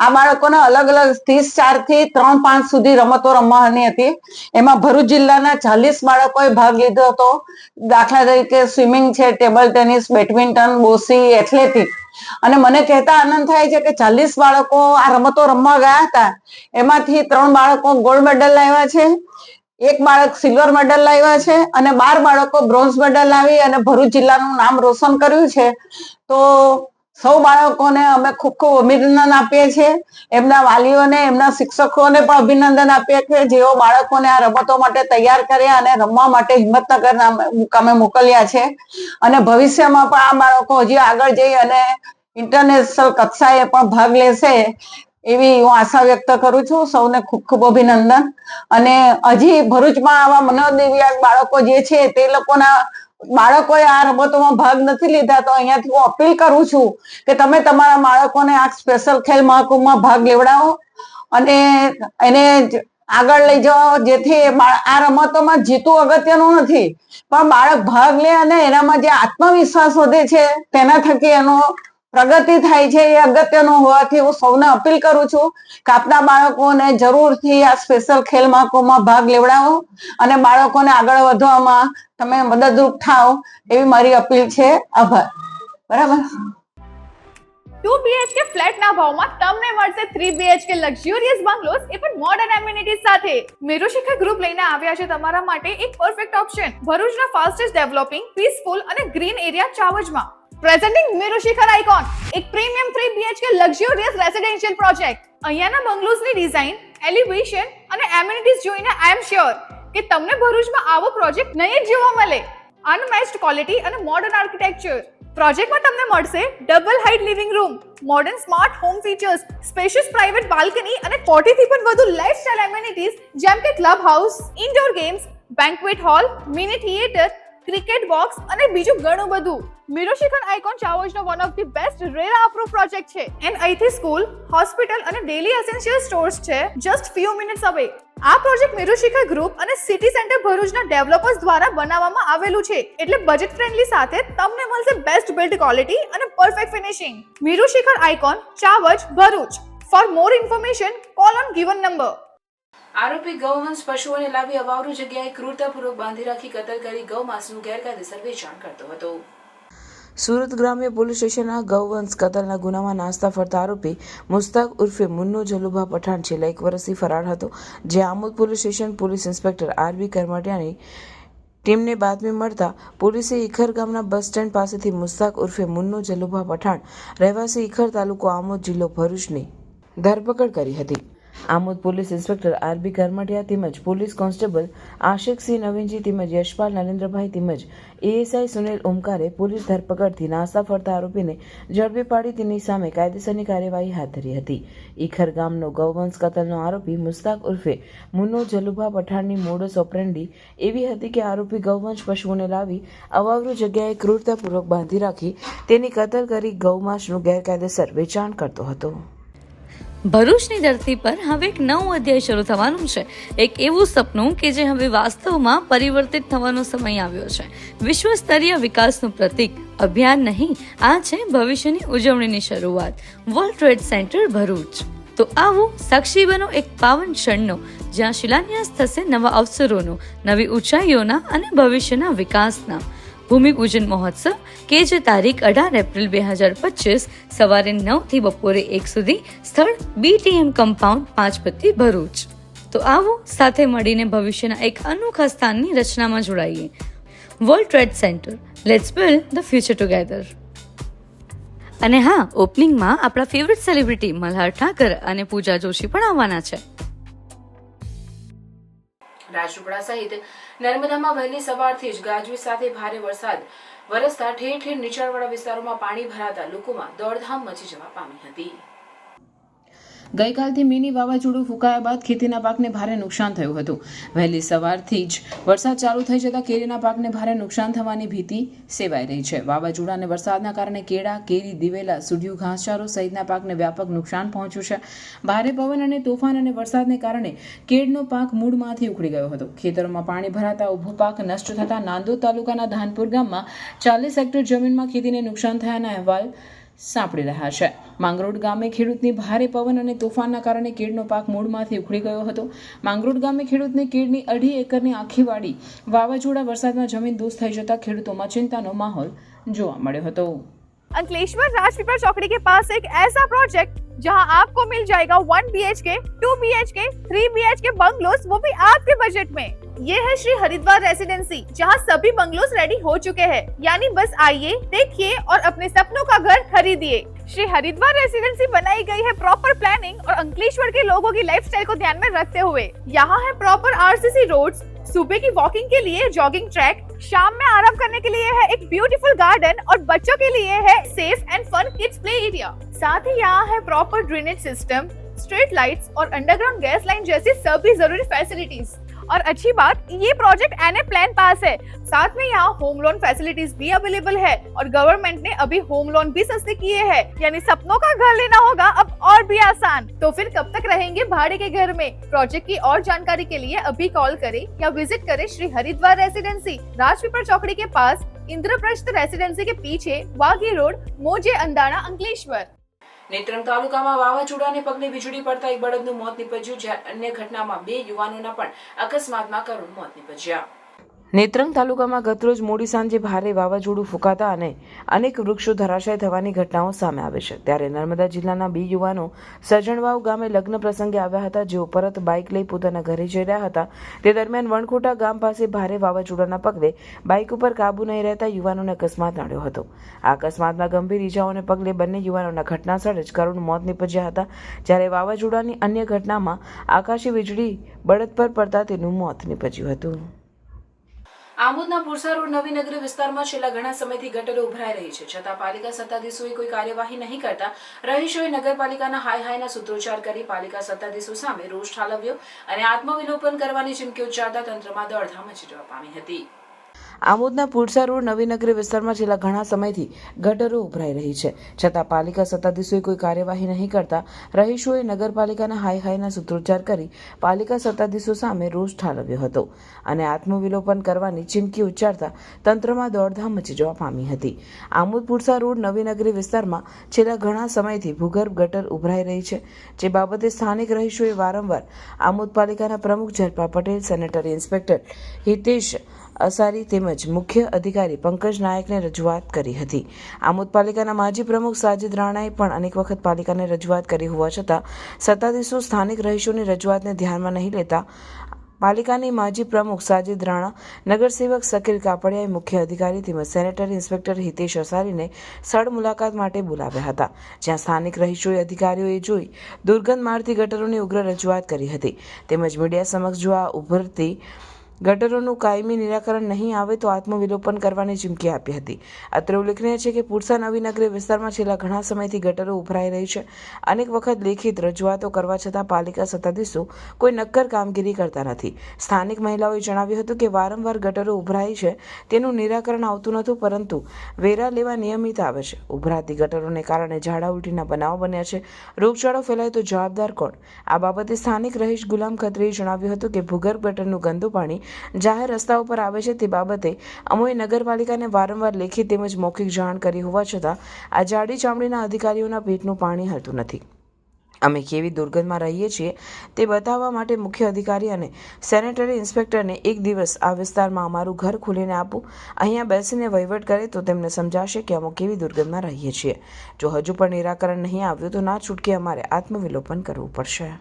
આ બાળકોને અલગ અલગ 34 થી 3-5 સુધી રમતો રમવાની હતી. એમાં ભરૂચ જિલ્લાના 40 બાળકોએ ભાગ લીધો હતો. દાખલા તરીકે સ્વિમિંગ છે, ટેબલ ટેનિસ, બેડમિન્ટન, બોસી, એથ્લેટિક. અને મને કહેતા આનંદ થાય છે કે 40 બાળકો આ રમતો રમવા ગયા હતા, એમાંથી 3 બાળકો ગોલ્ડ મેડલ લાવ્યા છે, 1 બાળક સિલ્વર મેડલ લાવ્યા છે, અને 12 બાળકો બ્રોન્ઝ મેડલ લાવી અને ભરૂચ જિલ્લાનું નામ રોશન કર્યું છે. તો સૌ બાળકોને અમે ખૂબ ખૂબ અભિનંદન આપીએ છીએ. એમના વાલીઓને, એમના શિક્ષકોને પણ અભિનંદન આપીએ છીએ, જેઓ બાળકોને આ રમતો માટે તૈયાર કર્યા અને રમવા માટે હિંમતનગરના મુકામે મોકલ્યા છે. અને ભવિષ્યમાં પણ આ બાળકો હજી આગળ જઈ અને ઇન્ટરનેશનલ કક્ષાએ પણ ભાગ લેશે એવી હું આશા વ્યક્ત કરું છું. સૌને ખૂબ ખૂબ અભિનંદન. અને હજી ભરૂચમાં આવા મનોદિવ્યાંગ બાળકો જે છે, તે લોકોના બાળકોએ આ રમતોમાં ભાગ નથી લીધા, તો અહીંયાથી હું અપીલ કરું છું કે તમે તમારા બાળકોને આ સ્પેશિયલ ખેલ મહાકુંભમાં ભાગ લેવડાવો અને એને આગળ લઈ જાઓ, જેથી આ રમતોમાં જીતવું અગત્યનું નથી, પણ બાળક ભાગ લે અને એનામાં જે આત્મવિશ્વાસ વધે છે, તેના થકી એનો પ્રગતિ થાય છે એ અગત્યનું હોવાથી હું સૌને અપીલ કરું છું કે આપના બાળકોને જરૂરથી આ સ્પેશિયલ ખેલ મહાકુંભમાં ભાગ લેવડાવો અને બાળકોને આગળ વધવામાં તમે મદદરૂપ થાઓ એવી મારી અપીલ છે. આભાર. બરાબર. 2 BHK ફ્લેટના ભાવમાં તમને મળશે 3 BHK લક્ઝુરિયસ બંગલોસ એ પણ મોડર્ન એમિનિટીઝ સાથે. મેરુશિખર ગ્રુપ લઈને આવ્યા છે તમારા માટે એક પરફેક્ટ ઓપ્શન ભરૂચના ફાસ્ટેસ્ટ ડેવલપિંગ પીસફુલ અને ગ્રીન એરિયા ચાવજમાં. પ્રેઝન્ટિંગ મેરુશિખર આઇકોન, એક premium 3 BHK luxurious residential project. અહીંયાના બંગલોસની ડિઝાઇન, એલિવેશન અને એમિનિટીઝ જોઈને આઈ એમ શ્યોર કે તમને ભરૂચમાં આવો પ્રોજેક્ટ નહીં જ જોવા મળે. અનમેચ્ડ ક્વોલિટી અને મોડર્ન આર્કિટેક્ચર. પ્રોજેક્ટમાં તમને મળશે double height living room, modern smart home features, spacious private balcony અને 40 થી પણ વધુ લાઇફસ્ટાઇલ એમિનિટીઝ જેમ કે club house, indoor games, banquet hall, mini theatre, cricket box અને બીજું ઘણું બધું. મેરુશિખર આઇકોન ચાવજનો one of the best RERA approve project છે એન્ડ અહીંથી સ્કૂલ, હોસ્પિટલ અને ડેલી એસેન્શિયલ સ્ટોર્સ છે જસ્ટ ફ્યુ મિનિટ્સ અવે. આ પ્રોજેક્ટ મેરુશિખર ગ્રુપ અને સિટી સેન્ટર ભરૂચના ડેવલપર્સ દ્વારા બનાવવામાં આવેલું છે એટલે બજેટ ફ્રેન્ડલી સાથે તમને મળશે બેસ્ટ બિલ્ડ ક્વોલિટી અને perfect finishing. Merushikhar icon Chavaj Bharuch. For more information call on given number. આરોપી ગૌવંશ પશુઓને લાવી અવાવરૂ જગ્યાએ ક્રૂરતાપૂર્વક બાંધી રાખી કતલ કરી ગૌમાંસનું ગેરકાયદેસર વેચાણ કરતો હતો. સુરત ગ્રામ્ય પોલીસ સ્ટેશનના ગૌવંશ કતલના ગુનામાં નાસ્તા ફરતા આરોપી મુસ્તાક ઉર્ફે મુન્નો જલુભા પઠાણ છેલ્લા 1 વર્ષથી ફરાર હતો. જે Amod police station police inspector RB કરમટિયાની ટીમને બાતમી મળતા પોલીસે ઈખર ગામના બસ સ્ટેન્ડ પાસેથી મુસ્તાક ઉર્ફે મુન્નો જલુભા પઠાણ રહેવાસી ઈખર તાલુકો આમોદ જિલ્લો ભરૂચની ધરપકડ કરી હતી. Amod police inspector RB Karmatiya તેમજ પોલીસ કોન્સ્ટેબલ આશિકસિંહ નવીનજી તેમજ યશપાલ નરેન્દ્રભાઈ તેમજ એએસઆઈ સુનિલ ઓમકારે પોલીસ ધરપકડથી નાસ્તા ફરતા આરોપીને ઝડપી પાડી તેની સામે કાયદેસરની કાર્યવાહી હાથ ધરી હતી. ઈખર ગામનો ગૌવંશ કતલનો આરોપી મુસ્તાક ઉર્ફે મુન્નો જલુભા પઠાણની મોડસ ઓપરેન્ડી એવી હતી કે આરોપી ગૌવંશ પશુઓને લાવી અવાવરૂ જગ્યાએ ક્રૂરતાપૂર્વક બાંધી રાખી તેની કતલ કરી ગૌમાંસનું ગેરકાયદેસર વેચાણ કરતો હતો. ભરૂચની ધરતી પર હવે એક નવું અધ્યાય શરૂ થવાનું છે. એક એવું સપનું કે જે હવે વાસ્તવમાં પરિવર્તિત થવાનો સમય આવ્યો છે. વિશ્વ સ્તરીય વિકાસનું પ્રતીક અભિયાન નહીં, આ છે ભવિષ્યની ઉજવણીની શરૂઆત. World trade centre Bharuch. તો આવો સાક્ષી બનો એક પાવન ક્ષણનો જ્યાં શિલાન્યાસ થશે નવા અવસરોનો, નવી ઊંચાઈઓના અને ભવિષ્યના વિકાસના. ભૂમિપૂજન મહોત્સવ કે જે તારીખ 18 એપ્રિલ 2025 સવારે 9 થી બપોરે 1 સુધી, સ્થળ BTM કમ્પાઉન્ડ પાંચપત્તી ભરૂચ. તો આવો સાથે મળીને ભવિષ્યના એક અનોખા સ્થાનની રચનામાં જોડાઈએ. World trade centre, let's build the future together. અને હા, ઓપનિંગમાં આપણા ફેવરિટ સેલિબ્રિટી મલ્હાર ઠાકર અને પૂજા જોશી પણ આવવાના છે. રાજપીપળા સહિત નર્મદામાં વહેલી સવારથી જ ગાજવીજ સાથે ભારે વરસાદ વરસતા ઠેર ઠેર નીચાણવાળા વિસ્તારોમાં પાણી ભરાતા લોકોમાં દોડધામ મચી જવા પામી હતી. ગઈકાલથી મિની વાવાઝોડું ફૂંકાયા બાદ ખેતીના પાકને ભારે નુકસાન થયું હતું. વહેલી સવારથી જ વરસાદ ચાલુ થઈ જતા કેરીના પાકને ભારે નુકસાન થવાની ભીતિ સેવાઈ રહી છે. વાવાઝોડા અને વરસાદના કારણે કેળા, કેરી, દિવેલા, સુડિયું, ઘાસચારો સહિતના પાકને વ્યાપક નુકસાન પહોંચ્યું છે. ભારે પવન અને તોફાન અને વરસાદને કારણે કેળનો પાક મૂળમાંથી ઉખડી ગયો હતો. ખેતરોમાં પાણી ભરાતા ઊભો પાક નષ્ટ થતા નાંદોદ તાલુકાના ધાનપુર ગામમાં 40 હેક્ટર જમીનમાં ખેતીને નુકસાન થયાના અહેવાલ સાંપડી રહ્યા છે. માંગરોળ ગામે ખેડૂતની ભારે પવન અને તોફાનના કારણે કેળનો પાક મૂળમાંથી ઉખડી ગયો હતો. માંગરોળ ગામે ખેડૂતને કેળની 2.5 એકરની આખી વાડી વાવાઝોડા વરસાદમાં જમીન દોસ્ત થઈ જતા ખેડૂતોમાં ચિંતાનો માહોલ જોવા મળ્યો હતો. अंकलेश्वर राजपीपल चौकड़ी के पास एक ऐसा प्रोजेक्ट जहां आपको मिल जाएगा 1 BHK, 2 BHK, 3 BHK बंगलोस, वो भी आपके बजट में. ये है श्री हरिद्वार रेसिडेंसी जहां सभी बंगलोस रेडी हो चुके हैं. यानी बस आइए, देखिए और अपने सपनों का घर खरीदिए. श्री हरिद्वार रेसिडेंसी बनाई गई है प्रॉपर प्लानिंग और अंकलेश्वर के लोगों की लाइफस्टाइल को ध्यान में रखते हुए. यहाँ है प्रॉपर RCC रोड्स, सुबह की वॉकिंग के लिए जॉगिंग ट्रैक, शाम में आराम करने के लिए है एक ब्यूटीफुल गार्डन और बच्चों के लिए है safe and fun kids play area. साथ ही यहाँ है proper drainage system, street lights और अंडरग्राउंड गैस लाइन जैसी सभी जरूरी फैसिलिटीज. और अच्छी बात, ये प्रोजेक्ट NA प्लान पास है. साथ में यहाँ होम लोन फैसिलिटीज भी अवेलेबल है और गवर्नमेंट ने अभी होम लोन भी सस्ते किए हैं. यानी सपनों का घर लेना होगा अब और भी आसान. तो फिर कब तक रहेंगे भाड़े के घर में? प्रोजेक्ट की और जानकारी के लिए अभी कॉल करें या विजिट करें श्री हरिद्वार रेसिडेंसी, राजपीपल चौकड़ी के पास, इंद्रप्रस्थ रेसिडेंसी के पीछे वाघी रोड, मोजे अंदाना, अंकलेश्वर। નેત્રંગ તાલુકામાં વાવાઝોડાને પગલે વીજળી પડતા એક બળદનું મોત નીપજ્યું, જ્યારે અન્ય ઘટનામાં 2 યુવાનોના પણ અકસ્માતમાં કરુણ મોત નીપજ્યા. નેત્રંગ તાલુકામાં ગતરોજ મોડી સાંજે ભારે વાવાઝોડું ફૂંકાતા અને અનેક વૃક્ષો ધરાશાય થવાની ઘટનાઓ સામે આવે છે. ત્યારે નર્મદા જિલ્લાના 2 યુવાનો સજણવાવ ગામે લગ્ન પ્રસંગે આવ્યા હતા. જેઓ પરત બાઇક લઈ પોતાના ઘરે જઈ રહ્યા હતા. તે દરમિયાન વણખોટા ગામ પાસે ભારે વાવાઝોડાના પગલે બાઇક ઉપર કાબુ નહીં રહેતા યુવાનોને અકસ્માત નડ્યો હતો. આ અકસ્માતમાં ગંભીર ઇજાઓને પગલે બંને યુવાનોના ઘટનાસ્થળે જ કરુણ મોત નીપજ્યા હતા. જ્યારે વાવાઝોડાની અન્ય ઘટનામાં આકાશી વીજળી બળદ પર પડતા તેનું મોત નીપજ્યું હતું. આમોદના પુરસા રોડ નવીનગરી વિસ્તારમાં છેલ્લા ઘણા સમયથી ગટરો ઉભરાઈ રહી છે, છતાં પાલિકા સત્તાધીશોએ કોઈ કાર્યવાહી નહીં કરતા રહીશોએ નગરપાલિકાના હાય-હાયના સૂત્રોચ્ચાર કરી પાલિકા સત્તાધીશો સામે રોષ ઠાલવ્યો અને આત્મવિલોપન કરવાની ચીમકી ઉચ્ચારતા તંત્રમાં દોડધામ મચી જવા પામી હતી. આમોદના પુરસા રોડ નવીનગરી વિસ્તારમાં છેલ્લા ઘણા સમયથી ગટરો ઉભરાઈ રહી છે, છતાં પાલિકા સત્તાધીશોએ કોઈ કાર્યવાહી નહીં કરતા રહીશોએ નગરપાલિકાના હાય-હાયના સૂત્રોચ્ચાર કરી પાલિકા સત્તાધીશો સામે રોષ ઠાલવ્યો હતો અને આત્મવિલોપન કરવાની ચીમકી ઉચ્ચારતા તંત્રમાં દોડધામ મચી જવા પામી હતી. આમોદ પુરસા રોડ નવીનગરી વિસ્તારમાં છેલ્લા ઘણા સમયથી ભૂગર્ભ ગટર ઉભરાઈ રહી છે, જે બાબતે સ્થાનિક રહીશોએ વારંવાર આમોદ પાલિકાના પ્રમુખ જલપા પટેલ, સેનેટરી ઇન્સ્પેક્ટર હિતેશ અસારી તેમજ મુખ્ય અધિકારી પંકજ નાયકને રજૂઆત કરી હતી. આમોદ પાલિકાના માજી પ્રમુખ સાજિદ રાણાએ પણ અનેક વખત પાલિકાને રજૂઆત કરી હોવા છતાં સત્તાધીશો સ્થાનિક રહીશોની રજૂઆતને ધ્યાનમાં નહીં લેતા પાલિકાની માજી પ્રમુખ સાજિદ રાણા, નગરસેવક શકીલ કાપડિયાએ મુખ્ય અધિકારી તેમજ સેનેટરી ઇન્સ્પેક્ટર હિતેશ અસારીને સ્થળ મુલાકાત માટે બોલાવ્યા હતા, જ્યાં સ્થાનિક રહીશોએ અધિકારીઓએ જોઈ દુર્ગંધ મારતી ગટરોની ઉગ્ર રજૂઆત કરી હતી. તેમજ મીડિયા સમક્ષ જો આ ઉભરતી ગટરોનું કાયમી નિરાકરણ નહીં આવે તો આત્મવિલોપન કરવાની ચીમકી આપી હતી. અત્રે ઉલ્લેખનીય છે કે પુરસા નવીનગરી વિસ્તારમાં છેલ્લા ઘણા સમયથી ગટરો ઉભરાઈ રહી છે. અનેક વખત લેખિત રજૂઆતો કરવા છતાં પાલિકા સત્તાધીશો કોઈ નક્કર કામગીરી કરતા નથી. સ્થાનિક મહિલાઓએ જણાવ્યું હતું કે વારંવાર ગટરો ઉભરાય છે, તેનું નિરાકરણ આવતું નથી, પરંતુ વેરા લેવા નિયમિત આવે છે. ઉભરાતી ગટરોને કારણે ઝાડા ઉલટીના બનાવો બન્યા છે. રોગચાળો ફેલાય તો જવાબદાર કોણ? આ બાબતે સ્થાનિક રહીશ ગુલામ ખત્રીએ જણાવ્યું હતું કે ભૂગર્ભ ગટરનું ગંદુ પાણી જાહેર રસ્તાઓ પર આવે છે, તે બાબતે અમોએ નગરપાલિકાને વારંવાર લેખિત તેમજ મૌખિક જાણ કરી હોવા છતાં આ જાડી ચામડીના અધિકારીઓના પેટનું પાણી હલતું નથી. અમે કેવી દુર્ગંધમાં રહીએ છીએ તે બતાવવા માટે મુખ્ય અધિકારી અને સેનેટરી ઇન્સ્પેક્ટરને એક દિવસ આ વિસ્તારમાં અમારું ઘર ખોલીને આપવું, અહીંયા બેસીને વહીવટ કરે તો તેમને સમજાશે કે અમે કેવી દુર્ગંધમાં રહીએ છીએ. જો હજુ પણ નિરાકરણ નહીં આવ્યું તો ના છૂટકે અમારે આત્મવિલોપન કરવું પડશે.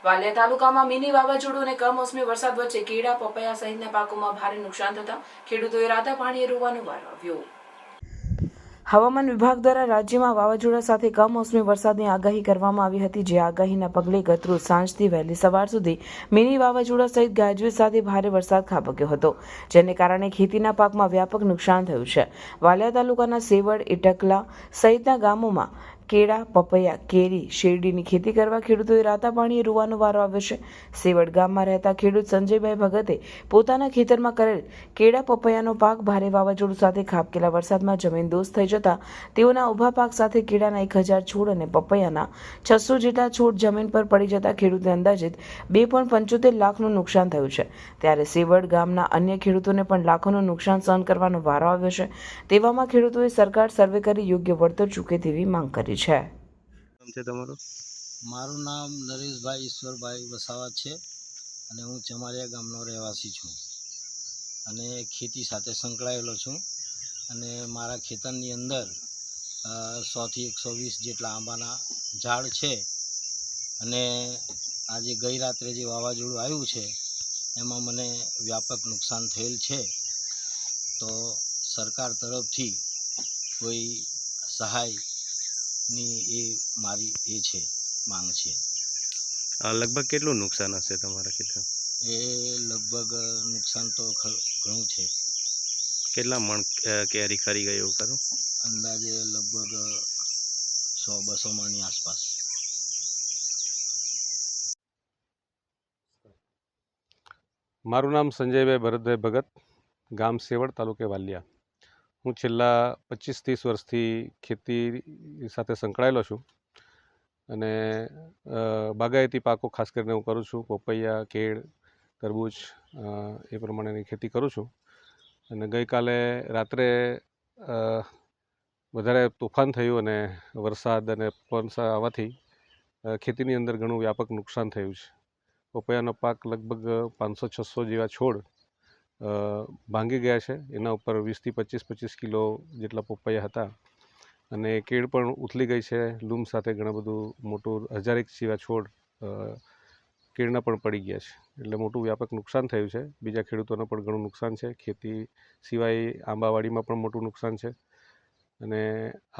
વાલિયા તાલુકામાં મિની વાવાઝોડું અને કમોસમી વરસાદ વચ્ચે કેળા, પપૈયા સહિતના પાકોમાં ભારે નુકસાન થતા ખેડૂતોએ રાતા પાણીએ રોવાનો વારો આવ્યો. હવામાન વિભાગ દ્વારા રાજ્યમાં વાવાઝોડા સાથે કમોસમી વરસાદની આગાહી કરવામાં આવી હતી, જે આગાહીના પગલે ગતરોજ સાંજથી વહેલી સવાર સુધી મિની વાવાઝોડા સહિત ગાજવીજ સાથે ભારે વરસાદ ખાબક્યો હતો, જેને કારણે ખેતીના પાકમાં વ્યાપક નુકસાન થયું છે. વાલિયા તાલુકાના સેવડ, ઇટકલા સહિતના ગામોમાં કેળા, પપૈયા, કેરી, શેરડીની ખેતી કરવા ખેડૂતોએ રાતા પાણીએ રોવાનો વારો આવ્યો છે. સેવડ ગામમાં રહેતા ખેડૂત સંજયભાઈ ભગતે પોતાના ખેતરમાં કરેલ કેળા, પપૈયાનો પાક ભારે વાવાઝોડું સાથે ખાબકેલા વરસાદમાં જમીનદોસ્ત થઈ જતા તેઓના ઊભા પાક સાથે કેળાના 1000 છોડ અને પપૈયાના 600 જેટલા છોડ જમીન પર પડી જતા ખેડૂતને અંદાજિત 2.75 લાખનું નુકસાન થયું છે. ત્યારે સેવડ ગામના અન્ય ખેડૂતોને પણ લાખોનું નુકસાન સહન કરવાનો વારો આવ્યો છે. તેવામાં ખેડૂતોએ સરકાર સર્વે કરી યોગ્ય વળતર ચૂકે તેવી માંગ કરી છે. મારું નામ નરેશભાઈ ઈશ્વરભાઈ વસાવા છે અને હું ચમારિયા ગામનો રહેવાસી છું અને ખેતી સાથે સંકળાયેલો છું અને મારા ખેતરની અંદર 100 થી 120 જેટલા આંબાના ઝાડ છે અને આજે ગઈ રાત્રે જે વાવાઝોડું આવ્યું છે એમાં મને વ્યાપક નુકસાન થયેલ છે. તો સરકાર તરફથી કોઈ સહાયની એ મારી એ છે માંગ છે. લગભગ કેટલું નુકસાન હશે તમારા ખેતરમાં? એ લગભગ નુકસાન તો ઘણું છે. કેટલા મણ કેરી ખરી ગઈ એવું ખરું? અંદાજે લગભગ 100-200 મણની આસપાસ. મારું નામ સંજયભાઈ ભરતભાઈ ભગત, ગામ સેવડ, તાલુકે વાલિયા. હું છેલ્લા 25-30 વર્ષથી ખેતી સાથે સંકળાયેલો છું અને બાગાયતી પાકો ખાસ કરીને હું કરું છું. પપૈયા, કેળ, તરબૂચ એ પ્રમાણેની ખેતી કરું છું. અને ગઈકાલે રાત્રે વધારે તોફાન થયું અને વરસાદ અને પવન આવવાથી ખેતીની અંદર ઘણું વ્યાપક નુકસાન થયું છે. પપૈયાનો પાક લગભગ 500-600 જેવા છોડ ભાંગી ગયા છે. એના ઉપર 20 થી 25 કિલો જેટલા પપૈયા હતા અને કેળ પણ ઉથલી ગઈ છે. લૂમ સાથે ઘણા બધું મોટું 1000 જેવા છોડ કેળના પણ પડી ગયા છે. એટલે મોટું વ્યાપક નુકસાન થયું છે. બીજા ખેડૂતોને પણ ઘણું નુકસાન છે. ખેતી સિવાય આંબાવાડીમાં પણ મોટું નુકસાન છે અને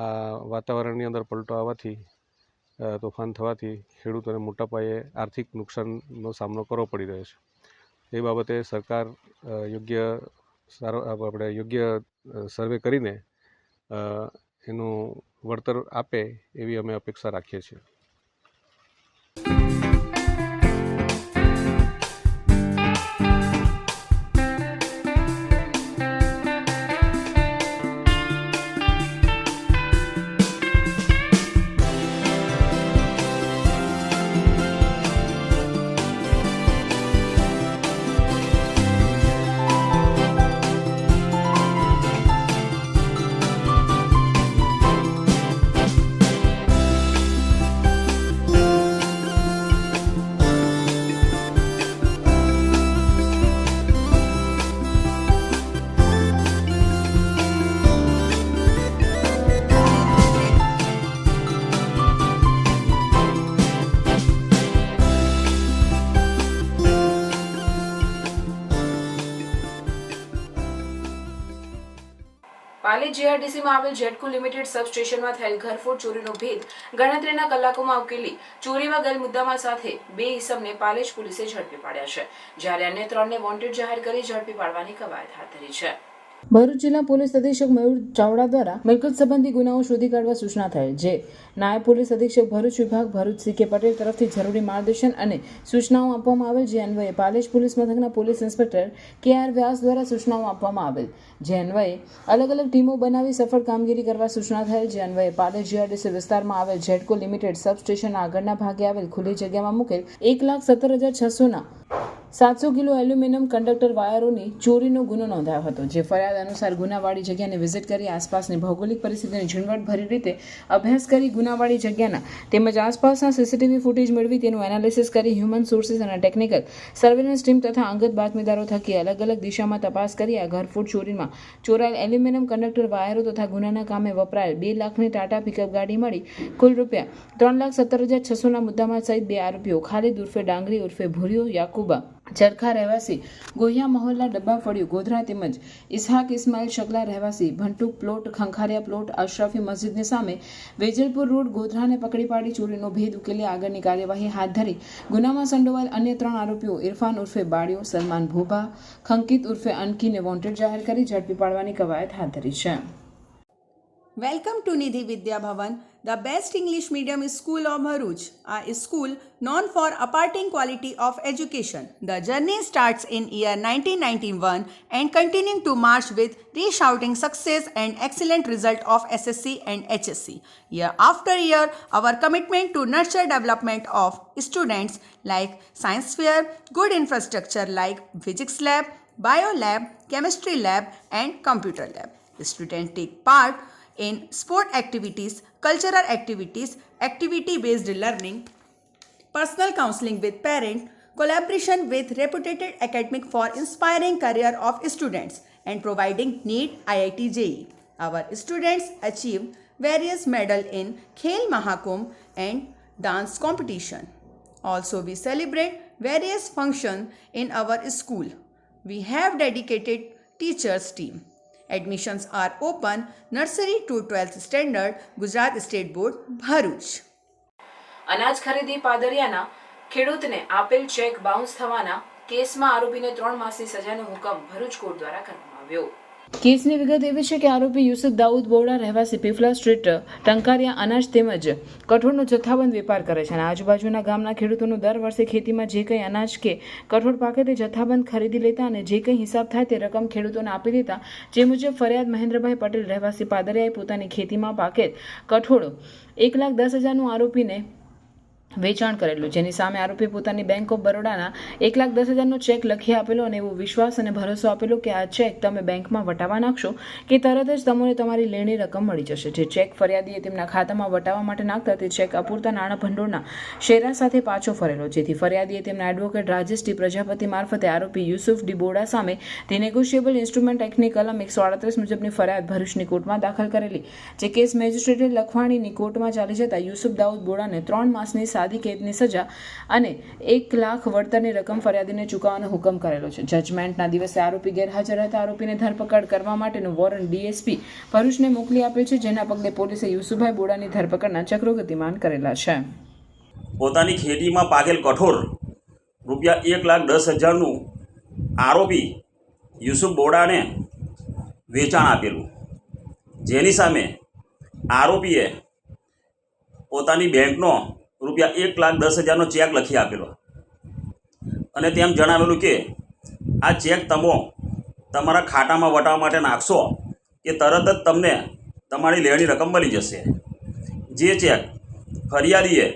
આ વાતાવરણની અંદર પલટો આવવાથી, તોફાન થવાથી ખેડૂતોને મોટા પાયે આર્થિક નુકસાનનો સામનો કરવો પડી રહ્યો છે. એ બાબતે સરકાર યોગ્ય સર્વે કરીને એનું વળતર આપે એવી અમે અપેક્ષા રાખીએ છીએ. પાલી જીઆરડીસીમાં આવેલ જેટકો લિમિટેડ સબસ્ટેશનમાં થયેલ ઘરફોડ ચોરીનો ભેદ ગણતરીના કલાકોમાં ઉકેલી ચોરીમાં ગયેલ મુદ્દામાલ સાથે 2 ઈસમને પાલેજ પોલીસે ઝડપી પાડ્યા છે, જ્યારે અન્ય 3ને વોન્ટેડ જાહેર કરી ઝડપી પાડવાની કવાયત હાથ ધરી છે. ભરૂચ જિલ્લા પોલીસ અધિક્ષક મયુર ચાવડા દ્વારા મિલકત સંબંધી ગુનાઓ શોધી કાઢવા સૂચના થયેલ, જે નાયબ પોલીસ અધિક્ષક ભરૂચ વિભાગ ભરૂચ CK પટેલ તરફથી જરૂરી માર્ગદર્શન અને સૂચનાઓ આપવામાં આવેલ, જે અન્વયે પાલેજ પોલીસ મથકના પોલીસ ઇન્સ્પેક્ટર KR વ્યાસ દ્વારા સૂચનાઓ આપવામાં આવેલ, જે અન્વયે અલગ અલગ ટીમો બનાવી સફળ કામગીરી કરવા સૂચના થયેલ, જે અન્વયે પાલેજ જીઆરડીસી વિસ્તારમાં આવેલ જેટકો લિમિટેડ સબસ્ટેશન આગળના ભાગે આવેલ ખુલ્લી જગ્યામાં મૂકેલ 1,17,600ના 700 કિલો એલ્યુમિનિયમ કંડક્ટર વાયરોની ચોરીનો ગુનો નોંધાયો હતો, જે ફરિયાદ અનુસાર ગુનાવાળી જગ્યાને વિઝિટ કરી આસપાસની ભૌગોલિક પરિસ્થિતિની ઝીણવટભરી રીતે અભ્યાસ કરી ગુનાવાળી જગ્યાના તેમજ આસપાસના CCTV ફૂટેજ મેળવી તેનું એનાલિસિસ કરી હ્યુમન સોર્સિસ અને ટેકનિકલ સર્વેલન્સ ટીમ તથા અંગત બાતમીદારો થકી અલગ અલગ દિશામાં તપાસ કરી આ ઘરફોડ ચોરીમાં ચોરાયેલ એલ્યુમિનિયમ કંડક્ટર વાયરો તથા ગુનાના કામે વપરાયેલ 2 લાખની ટાટા પિકઅપ ગાડી મળી કુલ રૂપિયા 3,17,600ના મુદ્દામાલ સહિત 2 આરોપીઓ ખાલિદ ઉર્ફે ડાંગરી ઉર્ફે ભૂરિયો યાકુબા ચરખા રહેવાસી ગોહિયા મહોલ્લા ડબ્બા ફળ્યું ગોધરા તેમજ ઇસ્હાક ઇસ્માઇલ શકલા રહેવાસી ભંટુક પ્લોટ ખંખારિયા પ્લોટ અશરફી મસ્જિદની સામે વેજલપુર રોડ ગોધરાને પકડી પાડી ચોરીનો ભેદ ઉકેલી આગળની કાર્યવાહી હાથ ધરી ગુનામાં સંડોવાયેલ અન્ય 3 આરોપીઓ ઇરફાન ઉર્ફે બાળિયો, સલમાન ભોભા, ખંકિત ઉર્ફે અનકીને વોન્ટેડ જાહેર કરી ઝડપી પાડવાની કવાયત હાથ ધરી છે. Welcome to Nidhi Vidya Bhavan, the best English medium school of Bharuch, a school known for imparting quality of education. The journey starts in year 1991 and continuing to march with resounding success and excellent result of SSC and HSC. Year after year, our commitment to nurture development of students like science fair, good infrastructure like physics lab, bio lab, chemistry lab and computer lab. Students take part in sport activities, cultural activities, activity-based learning, personal counseling with parents, collaboration with reputed academic for inspiring career of students, and providing NEET IIT JEE. Our students achieved various medals in Khel Mahakumbh and dance competition. Also, we celebrate various functions in our school. We have dedicated teachers team. Admissions are open nursery to 12th standard, Gujarat State Board, Bharuch. અનાજ ખરીદી પાદરિયાના ખેડૂતને આપેલ check bounce થવાના કેસમાં આરોપીને 3 માસની સજાનો હુકમ Bharuch court દ્વારા કરવામાં આવ્યો. કેસની વિગત એવી છે કે આરોપી યુસુફ દાઉદ બોડા રહેવાસી પીફલા સ્ટ્રીટ ટંકારિયા અનાજ તેમજ કઠોળનો જથ્થાબંધ વેપાર કરે છે અને આજુબાજુના ગામના ખેડૂતોનું દર વર્ષે ખેતીમાં જે કંઈ અનાજ કે કઠોળ પાકે તે જથ્થાબંધ ખરીદી લેતા અને જે કંઈ હિસાબ થાય તે રકમ ખેડૂતોને આપી દેતા. જે મુજબ ફરિયાદ મહેન્દ્રભાઈ પટેલ રહેવાસી પાદરિયાએ પોતાની ખેતીમાં પાકેલ કઠોળ 1,10,000નું આરોપીને વેચાણ કરેલું, જેની સામે આરોપી પોતાની બેંક ઓફ બરોડાના 1,10,000નો ચેક લખી આપેલો અને એવો વિશ્વાસ અને ભરોસો આપેલો કે આ ચેક તમે બેંકમાં વટાવવા નાખશો કે તરત જ તમને તમારી લેણી રકમ મળી જશે. જે ચેક ફરિયાદીએ તેમના ખાતામાં વટાવવા માટે નાખતા તે ચેક અપૂરતા નાણાં ભંડોળના શેરા સાથે પાછો ફરેલો, જેથી ફરિયાદીએ તેમના એડવોકેટ રાજેશ ડી પ્રજાપતિ મારફતે આરોપી યુસુફ ડી બોડા સામે ધી નેગોશિયેબલ ઇન્સ્ટ્રુમેન્ટ એક્ટની કલમ 138 મુજબની ફરિયાદ ભરૂચની કોર્ટમાં દાખલ કરેલી. જે કેસ મેજિસ્ટ્રેટે લખવાણીની કોર્ટમાં ચાલી જતા યુસુફ દાઉદ બોડાને 3 માસની સાદી કેદની સજા અને 1 લાખ વળતરની રકમ ફરિયાદીને ચૂકવવાનો હુકમ કરેલો છે. જજમેન્ટના દિવસે આરોપી ગેરહાજર રહેતા આરોપીને ધરપકડ કરવા માટેનું વોરંટ ડીએસપી ભરૂચને મોકલી આપ્યું છે, જેના પગલે પોલીસે યુસુફભાઈ બોડાની ધરપકડના ચક્રો ગતિમાન કરેલા છે. પોતાની ખેતીમાં પાકેલ કઠોળ રૂપિયા 1,10,000નું આરોપી યુસુફ બોડાને વેચાણ આપેલું, જેની સામે આરોપીએ પોતાની બેંકનો રૂપિયા 1,10,000નો ચેક લખી આપેલો અને તેમ જણાવેલું કે આ ચેક તમે તમારા ખાતામાં વટાવવા માટે નાખશો કે તરત જ તમને તમારી લેણી રકમ મળી જશે. જે ચેક ફરિયાદીએ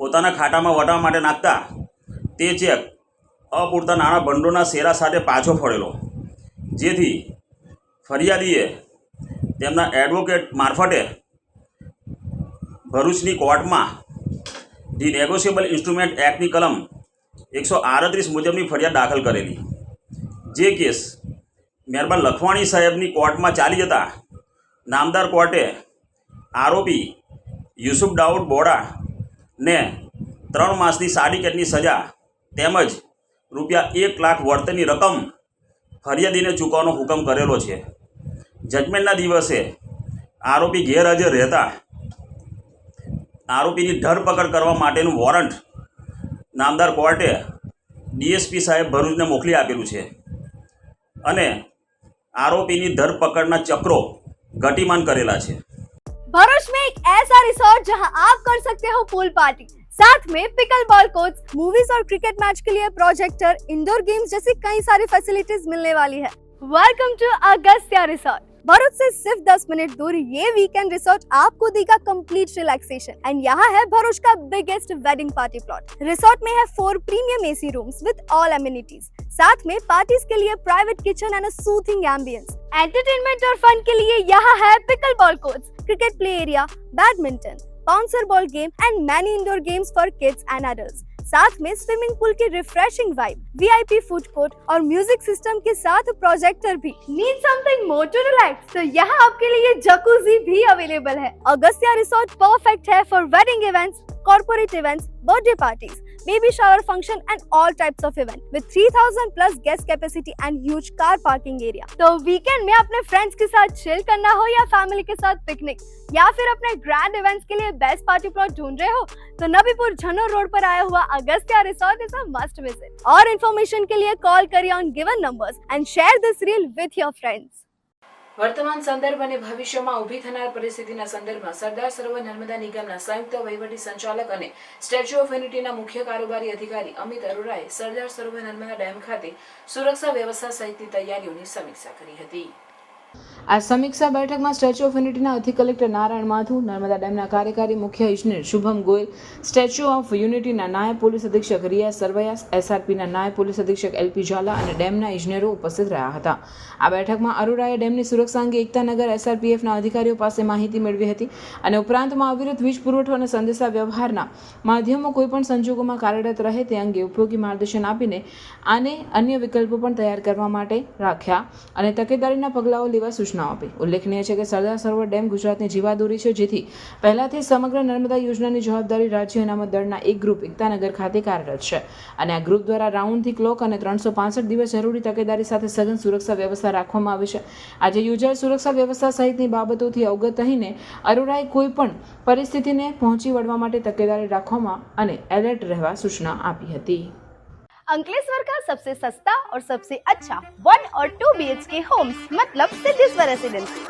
પોતાના ખાતામાં વટાવવા માટે નાખતા તે ચેક અપૂરતા નાણાં ભંડોળના શેરા સાથે પાછો ફરેલો, જેથી ફરિયાદીએ તેમના એડવોકેટ મારફતે ભરૂચની કોર્ટમાં ધી નેગોશિયેબલ ઇન્સ્ટ્રુમેન્ટ એક્ટની કલમ 138 મુજબની ફરિયાદ દાખલ કરેલી. જે કેસ મહેરબાન લખવાણી સાહેબની કોર્ટમાં ચાલી જતા નામદાર કોર્ટે આરોપી યુસુફ દાઉદ બોડાને 3 માસની સાદી કેદની સજા તેમજ રૂપિયા 1 લાખ વળતરની રકમ ફરિયાદીને ચૂકવવાનો હુકમ કરેલો છે. જજમેન્ટના દિવસે આરોપી ગેરહાજર રહેતા આરોપીની ધરપકડ કરવા માટેનું વોરંટ નામદાર કોર્ટે ડીએસપી સાહેબ ભરૂચને મોકલી આપેલું છે અને आरोपी धरपकड़ना चक्रों गतिमान करेला छे। भरूच में एक ऐसा रिसोर्ट जहां आप कर सकते हो पूल पार्टी, साथ में पिकल बॉल कोर्ट्स, मूवीज और क्रिकेट मैच के लिए प्रोजेक्टर, इंडोर गेम्स जैसी कई सारी फैसिलिटीज मिलने वाली है। Welcome to Agastya resort. Bharuch से सिर्फ 10 मिनट दूर ये वीकेंड रिसोर्ट आपको देगा कंप्लीट रिलैक्सेशन एंड यहाँ है भरूच का biggest wedding party plot. Resort में है 4 premium AC rooms with all amenities, साथ में पार्टीज के लिए private kitchen and a soothing ambience. Entertainment और फन के लिए यहाँ है pickle ball courts, cricket play area, badminton, bouncer ball game and many indoor games for kids and adults. साथ में स्विमिंग पूल की refreshing vibe, VIP food court और music system के साथ प्रोजेक्टर भी। Need something more to relax? तो यहाँ आपके लिए जकूजी भी अवेलेबल है। अगस्त्या रिसोर्ट परफेक्ट है for wedding events, corporate events, birthday parties, baby shower function and all types of event with 3000 plus guest capacity and huge car parking area। तो weekend में अपने फ्रेंड्स के साथ चिल करना हो या फैमिली के साथ पिकनिक या फिर अपने ग्रैंड इवेंट्स के लिए बेस्ट पार्टी प्लॉट ढूंढ रहे हो तो नबीपुर झनोर रोड पर आया हुआ Agastya resort is a must visit. और इन्फॉर्मेशन के लिए कॉल करिए on given numbers and share this reel with your friends. वर्तमान संदर्भ અને ભવિષ્યમાં ઊભી થનાર પરિસ્થિતિના સંદર્ભમાં સરદાર સરોવર નર્મદા નિગમના સંયુક્ત વહીવટી સંચાલક અને સ્ટેચ્યુ ઓફ યુનિટીના મુખ્ય કારોબારી અધિકારી અમિત અરોરાએ સરદાર સરોવર નર્મદા ડેમ ખાતે સુરક્ષા વ્યવસ્થા સહિતની તૈયારીઓની સમીક્ષા કરી હતી। આ સમીક્ષા બેઠકમાં સ્ટેચ્યુ ઓફ યુનિટીના અધિક કલેક્ટર નારાયણ માથુ, નર્મદા ડેમના કાર્યકારી મુખ્ય ઇજનેર શુભમ ગોયલ, સ્ટેચ્યુ ઓફ યુનિટીના નાયબ પોલીસ અધિક્ષક રિયા સરવૈયા, એસઆરપીના નાયબ પોલીસ અધિક્ષક એલપી ઝાલા અને ડેમના ઇજનેરો ઉપસ્થિત રહ્યા હતા. આ બેઠકમાં અરોરાએ ડેમની સુરક્ષા અંગે એકતાનગર એસઆરપીએફના અધિકારીઓ પાસે માહિતી મેળવી હતી અને ઉપરાંતમાં અવિરત વીજ પુરવઠો અને સંદેશા વ્યવહારના માધ્યમો કોઈપણ સંજોગોમાં કાર્યરત રહે તે અંગે ઉપયોગી માર્ગદર્શન આપીને આને અન્ય વિકલ્પો પણ તૈયાર કરવા માટે રાખ્યા અને તકેદારીના પગલાઓ લેવા સૂચના આપી. ઉલ્લેખનીય છે કે સરદાર સરોવર ડેમ ગુજરાતની જીવાદોરી છે, જેથી પહેલાથી સમગ્ર નર્મદા યોજનાની જવાબદારી રાજ્ય અનામત દળના એક ગ્રુપ એકતાનગર ખાતે કાર્યરત છે અને આ ગ્રુપ દ્વારા રાઉન્ડ ધી ક્લોક અને 365 દિવસ જરૂરી તકેદારી સાથે સઘન સુરક્ષા વ્યવસ્થા રાખવામાં આવી છે. આજે યોજાયેલ સુરક્ષા વ્યવસ્થા સહિતની બાબતોથી અવગત રહીને અરોરાએ કોઈ પણ પરિસ્થિતિને પહોંચી વળવા માટે તકેદારી રાખવામાં અને એલર્ટ રહેવા સૂચના આપી હતી. अंकलेश्वर का सबसे सस्ता और सबसे अच्छा 1 और 2 BHK होम्स मतलब सिद्धेश्वर रेसिडेंसी।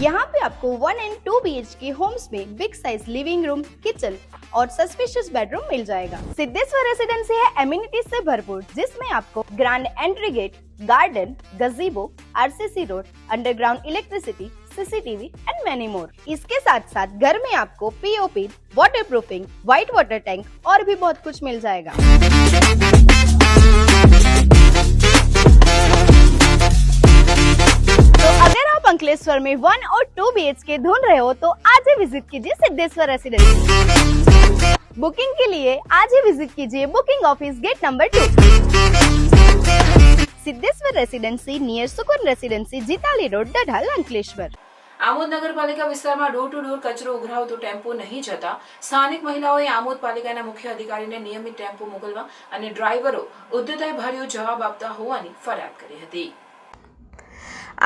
यहाँ पे आपको 1 एंड 2 BHK होम्स में big size living room, kitchen और सस्पिशियस बेडरूम मिल जाएगा। सिद्धेश्वर रेसिडेंसी है एमिनिटीज से भरपूर, जिसमें आपको grand entry gate, garden, gazebo, RCC road, underground electricity, CCTV and many more. इसके साथ साथ घर में आपको POP, waterproofing, white water tank और भी बहुत कुछ मिल जाएगा। तो अगर आप अंकलेश्वर में 1 और 2 BHK ढूंढ रहे हो तो आज ही विजिट कीजिए सिद्धेश्वर रेसिडेंसी। बुकिंग के लिए आज ही विजिट कीजिए booking office gate number 2, Siddheshwar residency near Sukoon residency, Jitali road, Dadhal, Ankleshwar. આમોદ નગરપાલિકા વિસ્તારમાં ડોર ટુ ડોર કચરો ઉઘરાવતો ટેમ્પો નહીં જતા સ્થાનિક મહિલાઓએ આમોદ પાલિકાના મુખ્ય અધિકારીને નિયમિત ટેમ્પો મોકલવા અને ડ્રાઈવરો ઉદ્ધતાઈભર્યો જવાબ આપતા હોવાની ફરિયાદ કરી હતી.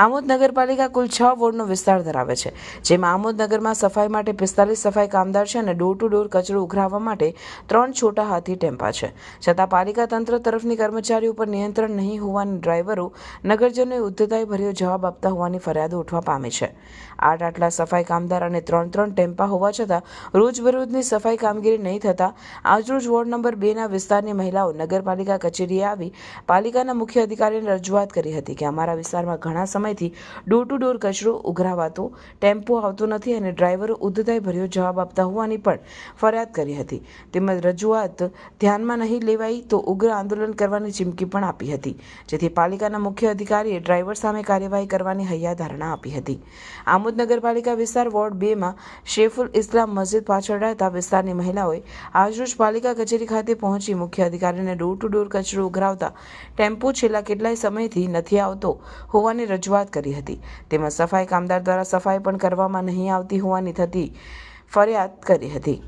આમોદ નગરપાલિકા કુલ 6 વોર્ડનો વિસ્તાર ધરાવે છે, જેમાં આમોદ નગરમાં સફાઈ માટે 45 સફાઈ કામદાર છે અને ડોર ટુ ડોર કચરો ઉઘરાવવા માટે 3 છોટા હાથી ટેમ્પા છે. છતાં પાલિકા તંત્ર તરફની કર્મચારીઓ પર નિયંત્રણ નહીં હોવાની ડ્રાઈવરો નગરજનોએ ઉદ્ધતાઈભર્યો જવાબ આપતા હોવાની ફરિયાદો ઉઠવા પામી છે. આટલા સફાઈ કામદાર અને 3 ટેમ્પા હોવા છતાં રોજબરોજની સફાઈ કામગીરી નહીં થતાં આજરોજ વોર્ડ નંબર 2ના વિસ્તારની મહિલાઓ નગરપાલિકા કચેરીએ આવી પાલિકાના મુખ્ય અધિકારીને રજૂઆત કરી હતી કે અમારા વિસ્તારમાં ઘણા સમયથી ડોર ટુ ડોર કચરો ઉઘરાવાતો ટેમ્પો આવતો નથી અને ડ્રાઈવરો ઉદ્ધતાઈભર્યો જવાબ આપતા હોવાની પણ ફરિયાદ કરી હતી. તેમજ રજૂઆત ધ્યાનમાં નહીં લેવાઈ તો ઉગ્ર આંદોલન કરવાની ચીમકી પણ આપી હતી, જેથી પાલિકાના મુખ્ય અધિકારીએ ડ્રાઈવર સામે કાર્યવાહી કરવાની હૈયાધારણા આપી હતી. આમોદ નગરપાલિકા વિસ્તાર વોર્ડ 2માં શેફુલ ઇસ્લામ મસ્જિદ પાછળ રહેતા વિસ્તારની મહિલાઓએ આજરોજ પાલિકા કચેરી ખાતે પહોંચી મુખ્ય અધિકારીને ડોર ટુ ડોર કચરો ઉઘરાવતા ટેમ્પો છેલ્લા કેટલાય સમયથી નથી આવતો હોવાની રજૂઆત કરી હતી. તેમજ સફાઈ કામદાર દ્વારા સફાઈ પણ કરવામાં નહીં આવતી હોવાની થતી ફરિયાદ કરી હતી.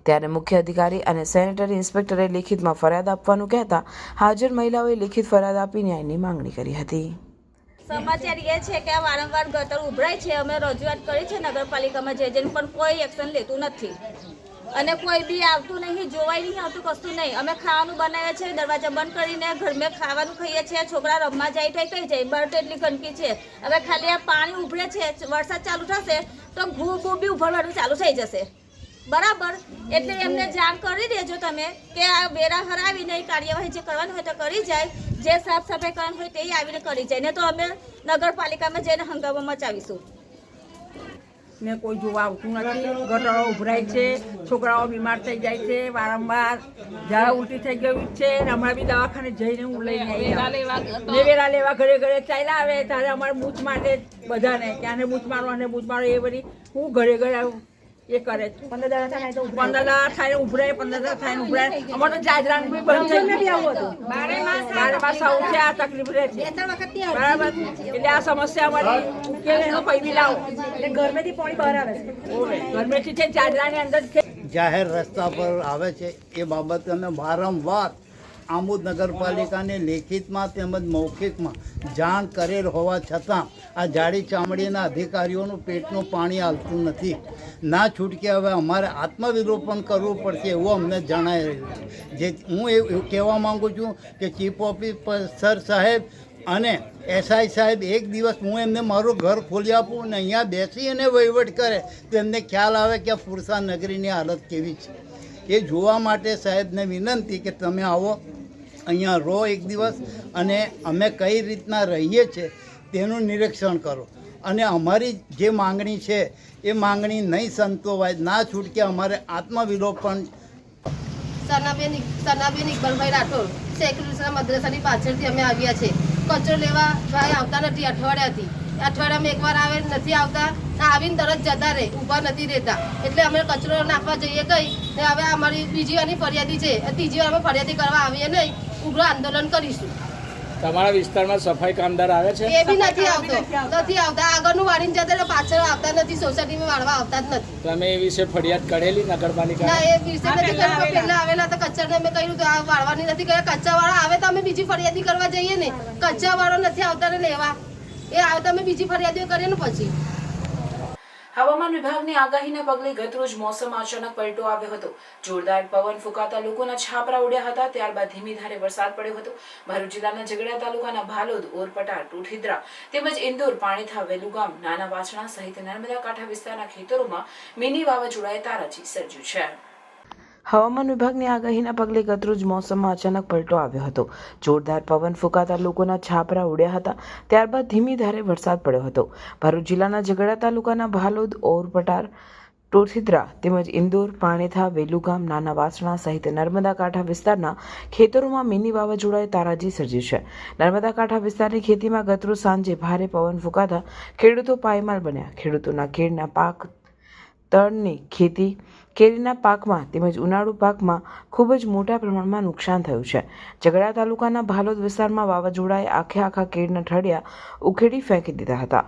ત્યારે મુખ્ય અધિકારી અને સેનેટરી ઇન્સ્પેક્ટરે લેખિતમાં ફરિયાદ આપવાનું કહેતા હાજર મહિલાઓએ લેખિત ફરિયાદ આપી ન્યાયની માંગણી કરી હતી. સમાચાર એ છે કે વારંવાર ગટર ઉભરાય છે. અમે રજૂઆત કરી છે નગરપાલિકામાં જઈને પણ કોઈ એક્શન લેતું નથી અને કોઈ બી આવતું નહીં, જોવાય નહીં આવતું, કશું નહીં. અમે ખાવાનું બનાવીએ છીએ, દરવાજા બંધ કરીને ઘરમાં ખાવાનું ખાઈએ છીએ. છોકરા રમવા જાય તો કઈ જાય, બહાર તો એટલી ગંદકી છે. હવે ખાલી આ પાણી ઉભરે છે, વરસાદ ચાલુ થશે તો ઘૂ બી ઉભરવાનું ચાલુ થઈ જશે. બરાબર, એટલે એમને જાણ કરી દેજો તમે કે આ વેરા હરાવીને કાર્યવાહી જે કરવાની હોય તો કરી જાય, જે સાફ સફાઈ કરવાની હોય તે આવીને કરી જાય, ને તો અમે નગરપાલિકામાં જઈને હંગામો મચાવીશું. ને કોઈ જોવા આવતું નથી, ગટરો ઉભરાય છે, છોકરાઓ બીમાર થઈ જાય છે, વારંવાર ઝાડા ઉલટી થઈ ગયું છે. હમણાં બી દવાખાને જઈને હું લઈને આવી વેરા લેવા ઘરે ઘરે ચાલ્યા આવે ત્યારે અમારે બૂચ માટે બધાને કે આને બૂચ મારો અને બૂચ મારો એ બધી હું ઘરે ઘરે એ કરે. 15 દાડા થાય ઉભરાય, 15 દાડા થાય ઉભરાય. અમારે તો જાજરાનું બી બંધ થઈને બી આવું હતું. બારે માસ આવું છે, આ તકલીફ રહે છે. બરાબર, એટલે આ સમસ્યા અમારી ઉકેલ એનો કઈ બી લાવો. એટલે ઘરમેથી પાણી બહાર આવે છે, ઘરમેથી છે જાજરાની અંદર જાહેર રસ્તા પર આવે છે. એ બાબતે અમે વારંવાર આમોદ નગરપાલિકાને લેખિતમાં તેમજ મૌખિકમાં જાણ કરેલ હોવા છતાં આ જાડી ચામડીના અધિકારીઓનું પેટનું પાણી હાલતું નથી. ના છૂટકે હવે અમારે આત્મવિલોપન કરવું પડશે એવું અમને જણાઈ રહ્યું છે. જે હું એવું કહેવા માગું છું કે ચીફ ઓફિસર સાહેબ અને એસઆઈ સાહેબ એક દિવસ હું એમને મારું ઘર ખોલી આપું અને અહીંયા બેસી અને વહીવટ કરે તો એમને ખ્યાલ આવે કે પુરસા નગરીની હાલત કેવી છે. એ જોવા માટે સાહેબને વિનંતી કે તમે આવો અહીંયા રહો એક દિવસ અને અમે કઈ રીતના રહીએ છીએ તેનું નિરીક્ષણ કરો અને અમારી જે માંગણી છે એ માંગણી નહીં સંતોવાય ના છૂટકે અમારે આત્મવિલોપન. સનાબેન ઇકબાલભાઈ રાઠોડ સેક્યુરિટી મદ્રસાની પાછળથી અમે આવ્યા છે. કચરો લેવા ભાઈ આવતા નથી અઠવાડિયાથી. અઠવાડિયામાં એકવાર આવે નથી આવતા, આવીને તરત જતા રહે, ઊભા નથી રહેતા. એટલે અમે કચરો નાખવા જઈએ ગઈ ને હવે અમારી બીજી વારની ફરિયાદી છે, ત્રીજી વાર અમે ફરિયાદી કરવા આવીએ નહીં, ઉગ્ર આંદોલન કરીશું. તમારા વિસ્તારમાં સફાઈ કામદાર આવે છે? એ બી નથી આવતા. આગળનું વાળીને જતા રહે, પાછળ આવતા નથી, સોસાયટીમાં વાળવા આવતા જ નથી. તમે એ વિશે ફરિયાદ કરેલી નગરપાલિકા? ના, એ વિશે નથી કરી. પહેલા આવેલા તો કચરાને અમે કહ્યું તો આ વાળવાની નથી કર્યા. કચ્ચા વાળા આવે તો અમે બીજી ફરિયાદી કરવા જઈએ ને, કચ્ચા વાળો નથી આવતા ને લેવા, એ આવે તો અમે બીજી ફરિયાદીઓ કરીએ ને. પછી હવામાન વિભાગની આગાહીના પગલે ગતરોજ મોસમ અચાનક પલટો આવ્યો હતો. જોરદાર પવન ફૂંકાતા લોકોના છાપરા ઉડ્યા હતા. ત્યારબાદ ધીમી ધારે વરસાદ પડ્યો હતો. ભરૂચ જિલ્લાના ઝઘડિયા તાલુકાના ભાલોદ, ઓરપટા, ટોઠીદ્રા તેમજ ઇન્દોર, પાણીથા, વેલુગામ, નાના વાછણા સહિત નર્મદા કાંઠા વિસ્તારના ખેતરોમાં મિની વાવાઝોડાએ તારાજી સર્જ્યું છે. હવામાન વિભાગની આગાહીના પગલે ગતરોજ મોસમમાં અચાનક પલટો આવ્યો હતો. જોરદાર પવન ફૂંકાતા લોકોના છાપરા ઉડ્યા હતા. ત્યારબાદ ધીમી ધારે વરસાદ પડ્યો હતો. ભરૂચ જિલ્લાના ઝઘડિયા તાલુકાના ભાલોદ, ઓરપટાર, ટોઠીદ્રા તેમજ ઇન્દોર, પાણીથા, વેલુગામ, નાના વાસણા સહિત નર્મદા કાંઠા વિસ્તારના ખેતરોમાં મિની વાવાઝોડાએ તારાજી સર્જી છે. નર્મદા કાંઠા વિસ્તારની ખેતીમાં ગતરોજ સાંજે ભારે પવન ફૂંકાતા ખેડૂતો પાયમાલ બન્યા. ખેડૂતોના કેળના પાક, તળની ખેતી, કેરીના પાકમાં તેમજ ઉનાળુ પાકમાં ખૂબ જ મોટા પ્રમાણમાં નુકસાન થયું છે. ઝઘડિયા તાલુકાના ભાલોદ વિસ્તારમાં વાવાઝોડાએ આખા કેળના ઠળિયા ઉખેડી ફેંકી દીધા હતા.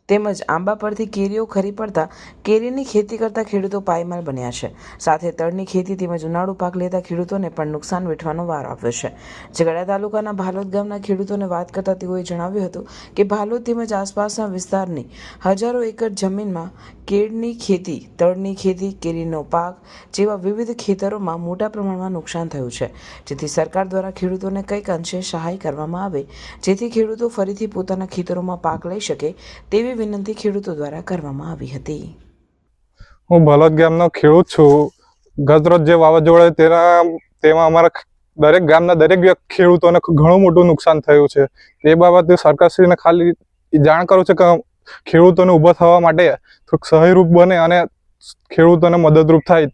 તેમજ આંબા પરથી કેરીઓ ખરી પડતા કેરીની ખેતી કરતા ખેડૂતો પાયમાલ બન્યા છે. સાથે તળની ખેતી તેમજ ઉનાળુ પાક લેતા ખેડૂતોને પણ નુકસાન વેઠવાનો વાર આવ્યો છે. ઝઘડિયા તાલુકાના ભાલોદ ગામના ખેડૂતોને વાત કરતા તેઓએ જણાવ્યું હતું કે ભાલોદ તેમજ આસપાસના વિસ્તારની હજારો એકર જમીનમાં કેળની ખેતી, તળની ખેતી, કેરીનો પાક જેવા વિવિધ ખેતરોમાં મોટા પ્રમાણમાં નુકસાન થયું છે. જેથી સરકાર દ્વારા ખેડૂતોને કંઈક અંશે સહાય કરવામાં આવે જેથી ખેડૂતો ફરીથી પોતાના ખેતરોમાં પાક લઈ શકે તેવી વિનંતી ખેડૂતો દ્વારા કરવામાં આવી હતી. હું ભાલોદ ગામનો ખેડૂત છું. ગતરોજ જે વાવાઝોડા તેમાં અમારા દરેક ગામના દરેક ખેડૂતોને ઘણું મોટું નુકસાન થયું છે. તે બાબતે સરકારશ્રીને ખાલી જાણ કરું છું કે ખેડૂતોને ઊભા થવા માટે થોડુંક સહાયરૂપ બને અને ખેડૂતોને મદદરૂપ થાય.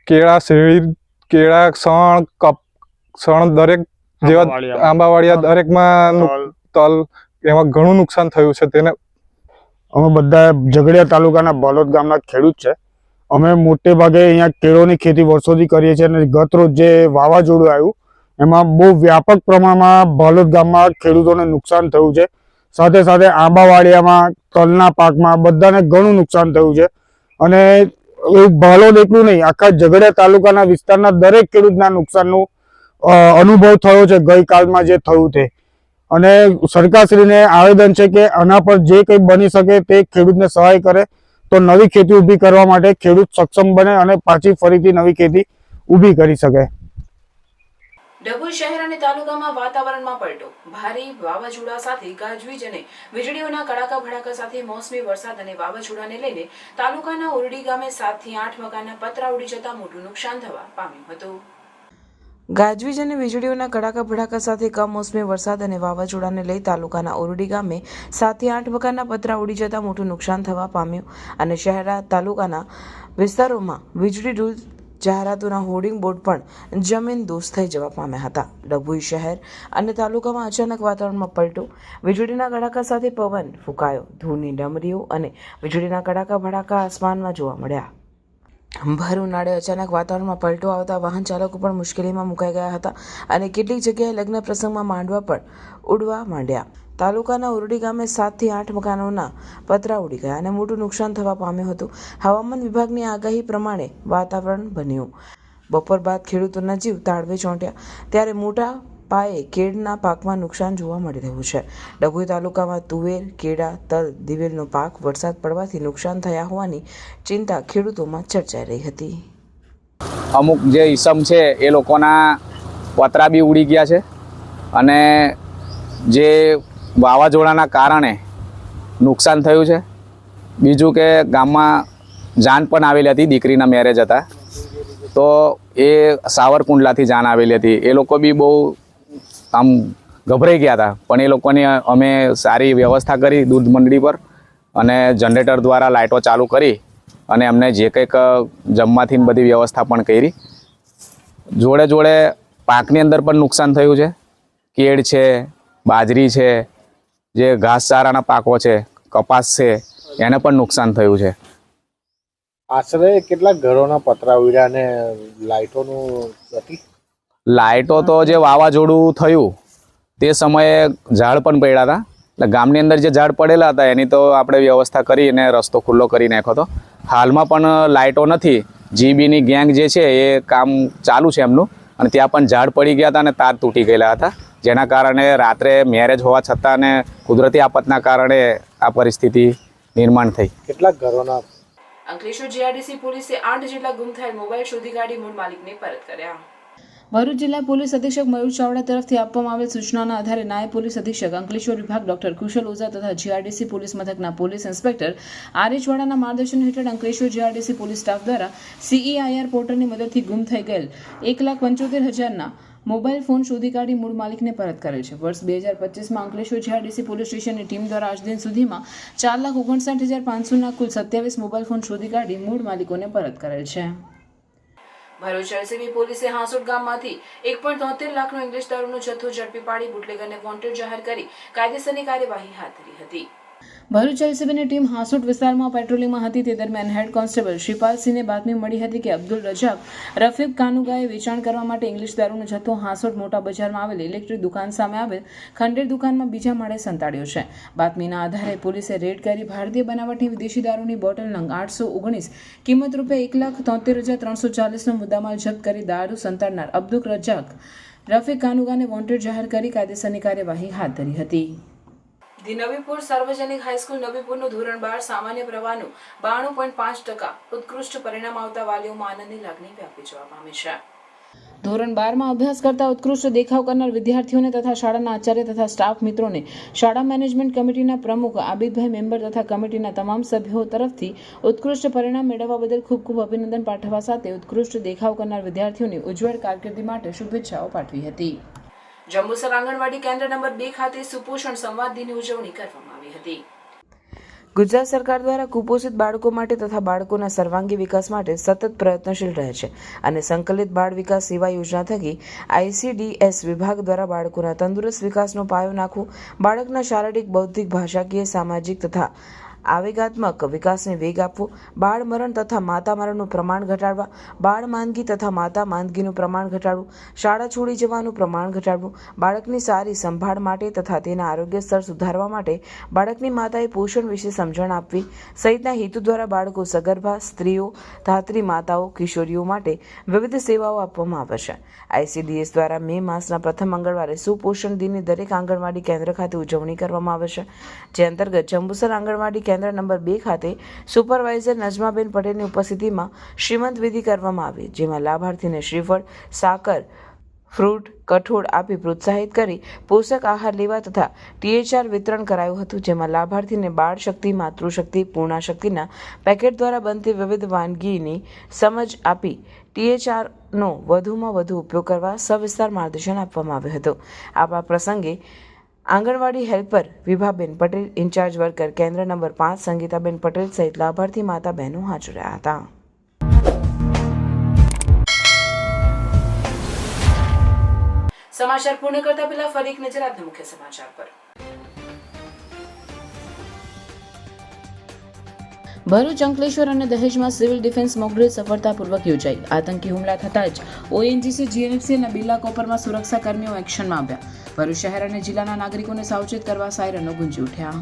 કેળા, શેરડી, કેળા, સણ દરેક જેવા આંબાવાડિયા દરેકમાં તલ એમાં ઘણું નુકસાન થયું છે. તેને અમે બધા ઝઘડિયા તાલુકાના ભાલોદ ગામના ખેડૂત છે. અમે મોટે ભાગે અહીંયા કેળોની ખેતી વર્ષોથી કરીએ છીએ અને ગત રોજ જે વાવાઝોડું આવ્યું એમાં બહુ વ્યાપક પ્રમાણમાં ભાલોદ ગામમાં ખેડૂતોને નુકસાન થયું છે. સાથે સાથે આંબાવાડિયામાં, તલના પાકમાં બધાને ઘણું નુકસાન થયું છે. અને એવું ભાલોદ એટલું નહીં, આખા ઝઘડિયા તાલુકાના વિસ્તારના દરેક ખેડૂતના નુકસાનનો અનુભવ થયો છે ગઈકાલમાં જે થયું તે. અને સરકારશ્રીને આવેદન છે કે આના પર જે કંઈ બની શકે તે ખેડૂતને સહાય કરે તો નવી ખેતી ઊભી કરવા માટે ખેડૂત સક્ષમ બને અને પાછી ફરીથી નવી ખેતી ઊભી કરી શકે. ડભોઈ શહેર અને તાલુકામાં વાતાવરણમાં પલટો. ભારે વાવાઝોડા સાથે ગાજવીજ અને વીજળીઓના કડાકા ભડાકા સાથે મોસમી વરસાદ અને વાવાઝોડાને લઈને તાલુકાના ઓરડી ગામે 7 થી 8 મકાનના પતરા ઉડી જતા મોટું નુકસાન થવા પામ્યું હતું. ગાજવીજ અને વીજળીઓના કડાકા ભડાકા સાથે કમોસમી વરસાદ અને વાવાઝોડાને લઈ તાલુકાના ઓરડી ગામે 7 થી 8 મકાનના પતરા ઉડી જતા મોટું નુકસાન થવા પામ્યું અને શહેરા તાલુકાના વિસ્તારોમાં વીજળી રૂલ જાહેરાતોના હોર્ડિંગ બોર્ડ પણ જમીન દોસ્ત થઈ જવા પામ્યા હતા. ડભોઈ શહેર અને તાલુકામાં અચાનક વાતાવરણમાં પલટો. વીજળીના કડાકા સાથે પવન ફૂંકાયો. ધૂળની ડમરીઓ અને વીજળીના કડાકા ભડાકા આસમાનમાં જોવા મળ્યા. ભર ઉનાળે અચાનક વાતાવરણમાં પલટો આવતા વાહન ચાલકો પણ મુશ્કેલીમાં મુકાઈ ગયા હતા અને કેટલીક જગ્યાએ લગ્ન પ્રસંગમાં માંડવા પણ ઉડવા માંડ્યા. તાલુકાના ઓરડી ગામે 7 થી 8 મકાનોના પતરા ઉડી ગયા અને મોટું નુકસાન થવા પામ્યું હતું. હવામાન વિભાગની આગાહી પ્રમાણે વાતાવરણ બન્યું. બપોર બાદ ખેડૂતોના જીવ તાળવે ચોંટ્યા ત્યારે મોટા પાયે કેળના પાકમાં નુકસાન જોવા મળી રહ્યું છે. ડભોઈ તાલુકામાં તુવેર, કેળા, તલ, દિવેલનો પાક વરસાદ પડવાથી નુકસાન થયા હોવાની ચિંતા ખેડૂતોમાં ચર્ચાઈ રહી હતી. અમુક જે ઈસમ છે એ લોકોના પતરા બી ઉડી ગયા છે અને જે વાવાઝોડાના કારણે નુકસાન થયું છે. બીજું કે ગામમાં જાન પણ આવેલી હતી, દીકરીના મેરેજ હતા તો એ સાવરકુંડલાથી જાણ આવેલી હતી. એ લોકો બી બહુ આમ ગભરાઈ ગયા હતા, પણ એ લોકોની અમે સારી વ્યવસ્થા કરી દૂધ મંડળી પર અને જનરેટર દ્વારા લાઇટો ચાલુ કરી અને એમને જે કંઈક જમવાથી બધી વ્યવસ્થા પણ કરી. જોડે જોડે પાકની અંદર પણ નુકસાન થયું છે. કેળ છે, બાજરી છે, જે ઘાસચારાના પાકો છે, કપાસ છે, એને પણ નુકસાન થયું છે. આશરે કેટલા ઘરોના પતરા ઉડ્યા અને લાઇટોનું હતી? લાઇટો તો જે વાવાઝોડું થયું તે સમયે ઝાડ પણ પડ્યા હતા, એટલે ગામની અંદર જે ઝાડ પડેલા હતા એની તો આપણે વ્યવસ્થા કરી અને રસ્તો ખુલ્લો કરી નાખ્યો હતો. હાલમાં પણ લાઇટો નથી. જીબીની ગેંગ જે છે એ કામ ચાલુ છે એમનું, અને ત્યાં પણ ઝાડ પડી ગયા હતા અને તાર તૂટી ગયેલા હતા, જેના કારણે રાત્રે મેરેજ હોવા છતાં અને કુદરતી આફતના કારણે આ પરિસ્થિતિ નિર્માણ થઈ. કેટલા ઘરોના? અંકલેશ્વર જીઆરડીસી પોલીસે 8 જેટલા ગુમ થયેલ મોબાઈલ શોધી કાઢી મૂળ માલિકને પરત કર્યા. ભરૂચ જિલ્લા પોલીસ અધિક્ષક મયુર ચાવડા તરફથી આપવામાં આવેલ સૂચનાના આધારે નાયબ પોલીસ અધિક્ષક અંકલેશ્વર વિભાગ ડોક્ટર કુશલ ઓઝા તથા જીઆરડીસી પોલીસ મથકના પોલીસ ઇન્સ્પેક્ટર આરએચ વાડાના માર્ગદર્શન હેઠળ અંકલેશ્વર જીઆરડીસી પોલીસ સ્ટાફ દ્વારા CEIR પોર્ટલની મદદથી ગુમ થઈ ગયેલ 1,75,000ના મોબાઈલ ફોન શોધી કાઢી મૂળ માલિકને પરત કરેલ છે. વર્ષ 2025માં અંકલેશ્વર જીઆરડીસી પોલીસ સ્ટેશનની ટીમ દ્વારા આજ દિન સુધીમાં 4,59,500ના કુલ 27 મોબાઈલ ફોન શોધી કાઢી મૂળ માલિકોને પરત કરેલ છે. ભરૂચ એલસીબી પોલીસે હાંસોટ ગામમાંથી 1.73 લાખનો ઇંગ્લિશ દારૂનો જથ્થો ઝડપી પાડી બુટલેગરને વોન્ટેડ જાહેર કરી કાયદેસરની કાર્યવાહી હાથ ધરી હતી. ભરૂચ એલસીબીની ટીમ હાંસોટ વિસ્તારમાં પેટ્રોલિંગમાં હતી તે દરમિયાન હેડ કોન્સ્ટેબલ શ્રીપાલસિંહને બાતમી મળી હતી કે અબ્દુલ રજાક રફીક કાનુગાએ વેચાણ કરવા માટે ઇંગ્લિશ દારૂનો જથ્થો હાંસોટ મોટા બજારમાં આવેલ ઇલેક્ટ્રિક દુકાન સામે આવેલ ખંડેર દુકાનમાં બીજા માળે સંતાડ્યો છે. બાતમીના આધારે પોલીસે રેડ કરી ભારતીય બનાવટની વિદેશી દારૂની બોટલ નંગ 819 કિંમત રૂપિયા 1,73,340નો મુદ્દામાલ જપ્ત કરી દારૂ સંતાડનાર અબ્દુલ રજાક રફીક કાનુગાને વોન્ટેડ જાહેર કરી કાયદેસરની કાર્યવાહી હાથ ધરી હતી. ધી નવીપુર સાર્વજનિક હાઈસ્કૂલ નવીપુરનું ધોરણ 12 સામાન્ય પ્રવાહનું 92.5% ઉત્કૃષ્ટ પરિણામ આવતા વાલીઓમાં આનંદની લાગણી વ્યાપી જવા પામી છે. ધોરણ 12માં અભ્યાસ કરતા ઉત્કૃષ્ટ દેખાવ કરનાર વિદ્યાર્થીઓને તથા શાળાના આચાર્ય તથા સ્ટાફ મિત્રોને શાળા મેનેજમેન્ટ કમિટીના પ્રમુખ આબિદભાઈ મેમ્બર તથા કમિટીના તમામ સભ્યો તરફથી ઉત્કૃષ્ટ પરિણામ મેળવવા બદલ ખૂબ ખૂબ અભિનંદન પાઠવવા સાથે ઉત્કૃષ્ટ દેખાવ કરનાર વિદ્યાર્થીઓની ઉજ્જવળ કારકિર્દી માટે શુભેચ્છાઓ પાઠવી હતી. જંબુસર આંગણવાડી કેન્દ્ર નંબર 2 ખાતે સુપોષણ સંવાદ દિનની ઉજવણી કરવામાં આવી હતી. ગુજરાત સરકાર દ્વારા કુપોષિત બાળકો માટે તથા બાળકોના સર્વાંગી વિકાસ માટે સતત પ્રયત્નશીલ રહે છે અને સંકલિત બાળ વિકાસ સેવા યોજના થકી ICDS વિભાગ દ્વારા બાળકોના તંદુરસ્ત વિકાસનો પાયો નાખવો, બાળકના શારીરિક, બૌદ્ધિક, ભાષાકીય, સામાજિક તથા આવેગાત્મક વિકાસને વેગ આપવો, બાળ મરણ તથા માતા મરણનું પ્રમાણ ઘટાડવા, બાળ માંદગી તથા માતા માંદગીનું પ્રમાણ ઘટાડવું, શાળા છોડી જવાનું પ્રમાણ ઘટાડવું, બાળકની સારી સંભાળ માટે તથા તેના આરોગ્ય સ્તર સુધારવા માટે બાળકની માતાએ પોષણ વિશે સમજણ આપવી સહિતના હેતુ દ્વારા બાળકો, સગર્ભા સ્ત્રીઓ, ધાત્રી માતાઓ, કિશોરીઓ માટે વિવિધ સેવાઓ આપવામાં આવે છે. ICDS દ્વારા મે માસના પ્રથમ મંગળવારે સુપોષણ દિનની દરેક આંગણવાડી કેન્દ્ર ખાતે ઉજવણી કરવામાં આવે છે, જે અંતર્ગત જંબુસર આંગણવાડી કેન્દ્ર નંબર 2 ખાતે સુપરવાઇઝર નજમાબેન પટેલની ઉપસ્થિતિમાં શ્રીમંત વિધિ કરવામાં આવી, જેમાં લાભાર્થીને શ્રીફળ, સાકર, ફ્રૂટ, કઠોળ આપી પ્રોત્સાહિત કરી પોષક આહાર લેવા તથા THR વિતરણ કરાયું હતું, જેમાં લાભાર્થીને બાળ શક્તિ, માતૃશક્તિ, પૂર્ણાશક્તિના પેકેટ દ્વારા બનતી વિવિધ વાનગીની સમજ આપી THRનો વધુમાં વધુ ઉપયોગ કરવા સવિસ્તાર માર્ગદર્શન આપવામાં આવ્યું હતું. આ પ્રસંગે આંગણવાડી હેલ્પર વિભાબેન પટેલ, ઇન્ચાર્જ વર્કર કેન્દ્ર નંબર 5 સંગીતાબેન પટેલ સહિત લાભાર્થી માતા બહેનો હાજર રહ્યા હતા. સમાચાર પૂર્ણ કરતા પહેલા ફરી એક નજર આજના મુખ્ય સમાચાર પર. ભરૂચ, અંકલેશ્વર અને દહેજમાં સિવિલ ડિફેન્સ મોકડ્રીલ સફળતાપૂર્વક યોજાઈ. આતંકી હુમલા થતાં જ ONGC, GNFC અને બિરલા કોપરમાં સુરક્ષા કર્મીઓ એક્શનમાં આવ્યા. ભરૂચ શહેર અને જિલ્લાના નાગરિકોને સાવચેત કરવા સાયરનો ગુંજી ઉઠ્યા.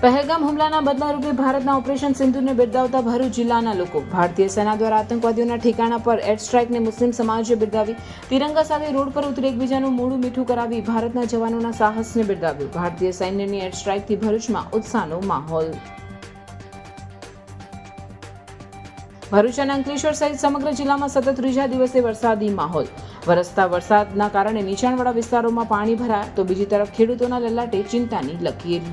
પહેલગામ હુમલાના બદલારૂપે ભારતના ઓપરેશન સિંધુને બિરદાવતા ભરૂચ જિલ્લાના લોકો. ભારતીય સેના દ્વારા આતંકવાદીઓના ઠેકાણા પર એર સ્ટ્રાઇકને મુસ્લિમ સમાજે બિરદાવી. તિરંગા સાથે રોડ પર ઉતરી એકબીજાનું મોઢું મીઠું કરાવી ભારતના જવાનોના સાહસને બિરદાવ્યું. ભારતીય સૈન્યની એર સ્ટ્રાઇકથી ભરૂચમાં ઉત્સાહનો માહોલ. ભરૂચ અને અંકલેશ્વર સહિત સમગ્ર જિલ્લામાં સતત ત્રીજા દિવસે વરસાદી માહોલ. વરસતા વરસાદના કારણે નીચાણવાળા વિસ્તારોમાં પાણી ભરાયા તો બીજી તરફ ખેડૂતોના લલાટે ચિંતાની લકીર.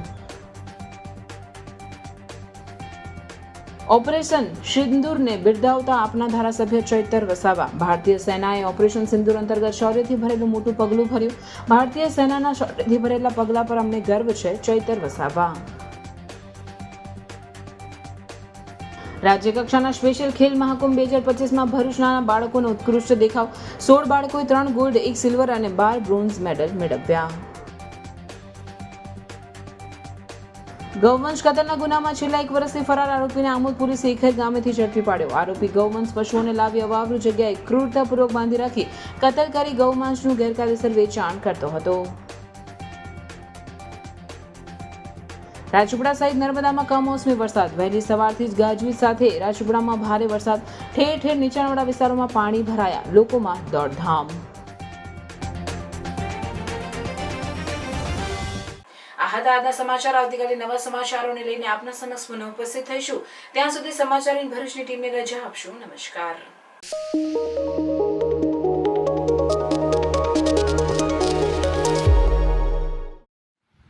ઓપરેશન સિંદૂરને બિરદાવતા આપના ધારાસભ્ય ચૈતર વસાવા. ભારતીય સેનાએ ઓપરેશન સિંદૂર અંતર્ગત શૌર્યથી ભરેલું મોટું પગલું ભર્યું. ભારતીય સેનાના શૌર્યથી ભરેલા પગલા પર અમને ગર્વ છે. ચૈતર વસાવા. રાજ્યકક્ષાના સ્પેશિયલ ખેલ મહાકુંભ 2025માં ભરૂચના બાળકોનો ઉત્કૃષ્ટ દેખાવ. 16 બાળકોએ 3 ગોલ્ડ, 1 સિલ્વર અને 12 બ્રોન્ઝ મેડલ મેળવ્યા. ગૌવંશ કતલના ગુનામાં છેલ્લા 1 વર્ષથી ફરાર આરોપીને આમોદ પોલીસે એખર ગામેથી ઝડપી પાડ્યો. આરોપી ગૌવંશ પશુઓને લાવી અવાવરૂ જગ્યાએ ક્રૂરતાપૂર્વક બાંધી રાખી કતલ કરી ગૌમાંસનું ગેરકાયદેસર વેચાણ કરતો હતો. રાજપીપળા સહિત નર્મદામાં કમોસમી વરસાદ. વહેલી સવારથી જ ગાજવીજ સાથે રાજપીપળામાં ભારે વરસાદ. ઠેર ઠેર નીચાણવાળા વિસ્તારોમાં પાણી ભરાયા. લોકોમાં દોડધામ. આ હતા આજના સમાચાર. આવતીકાલે નવા સમાચારોને લઈને આપના સમક્ષ પુનઃ ઉપસ્થિત થઈશું. ત્યાં સુધી સમાચાર ઇન ભરૂચની ટીમને રજા આપશો. નમસ્કાર.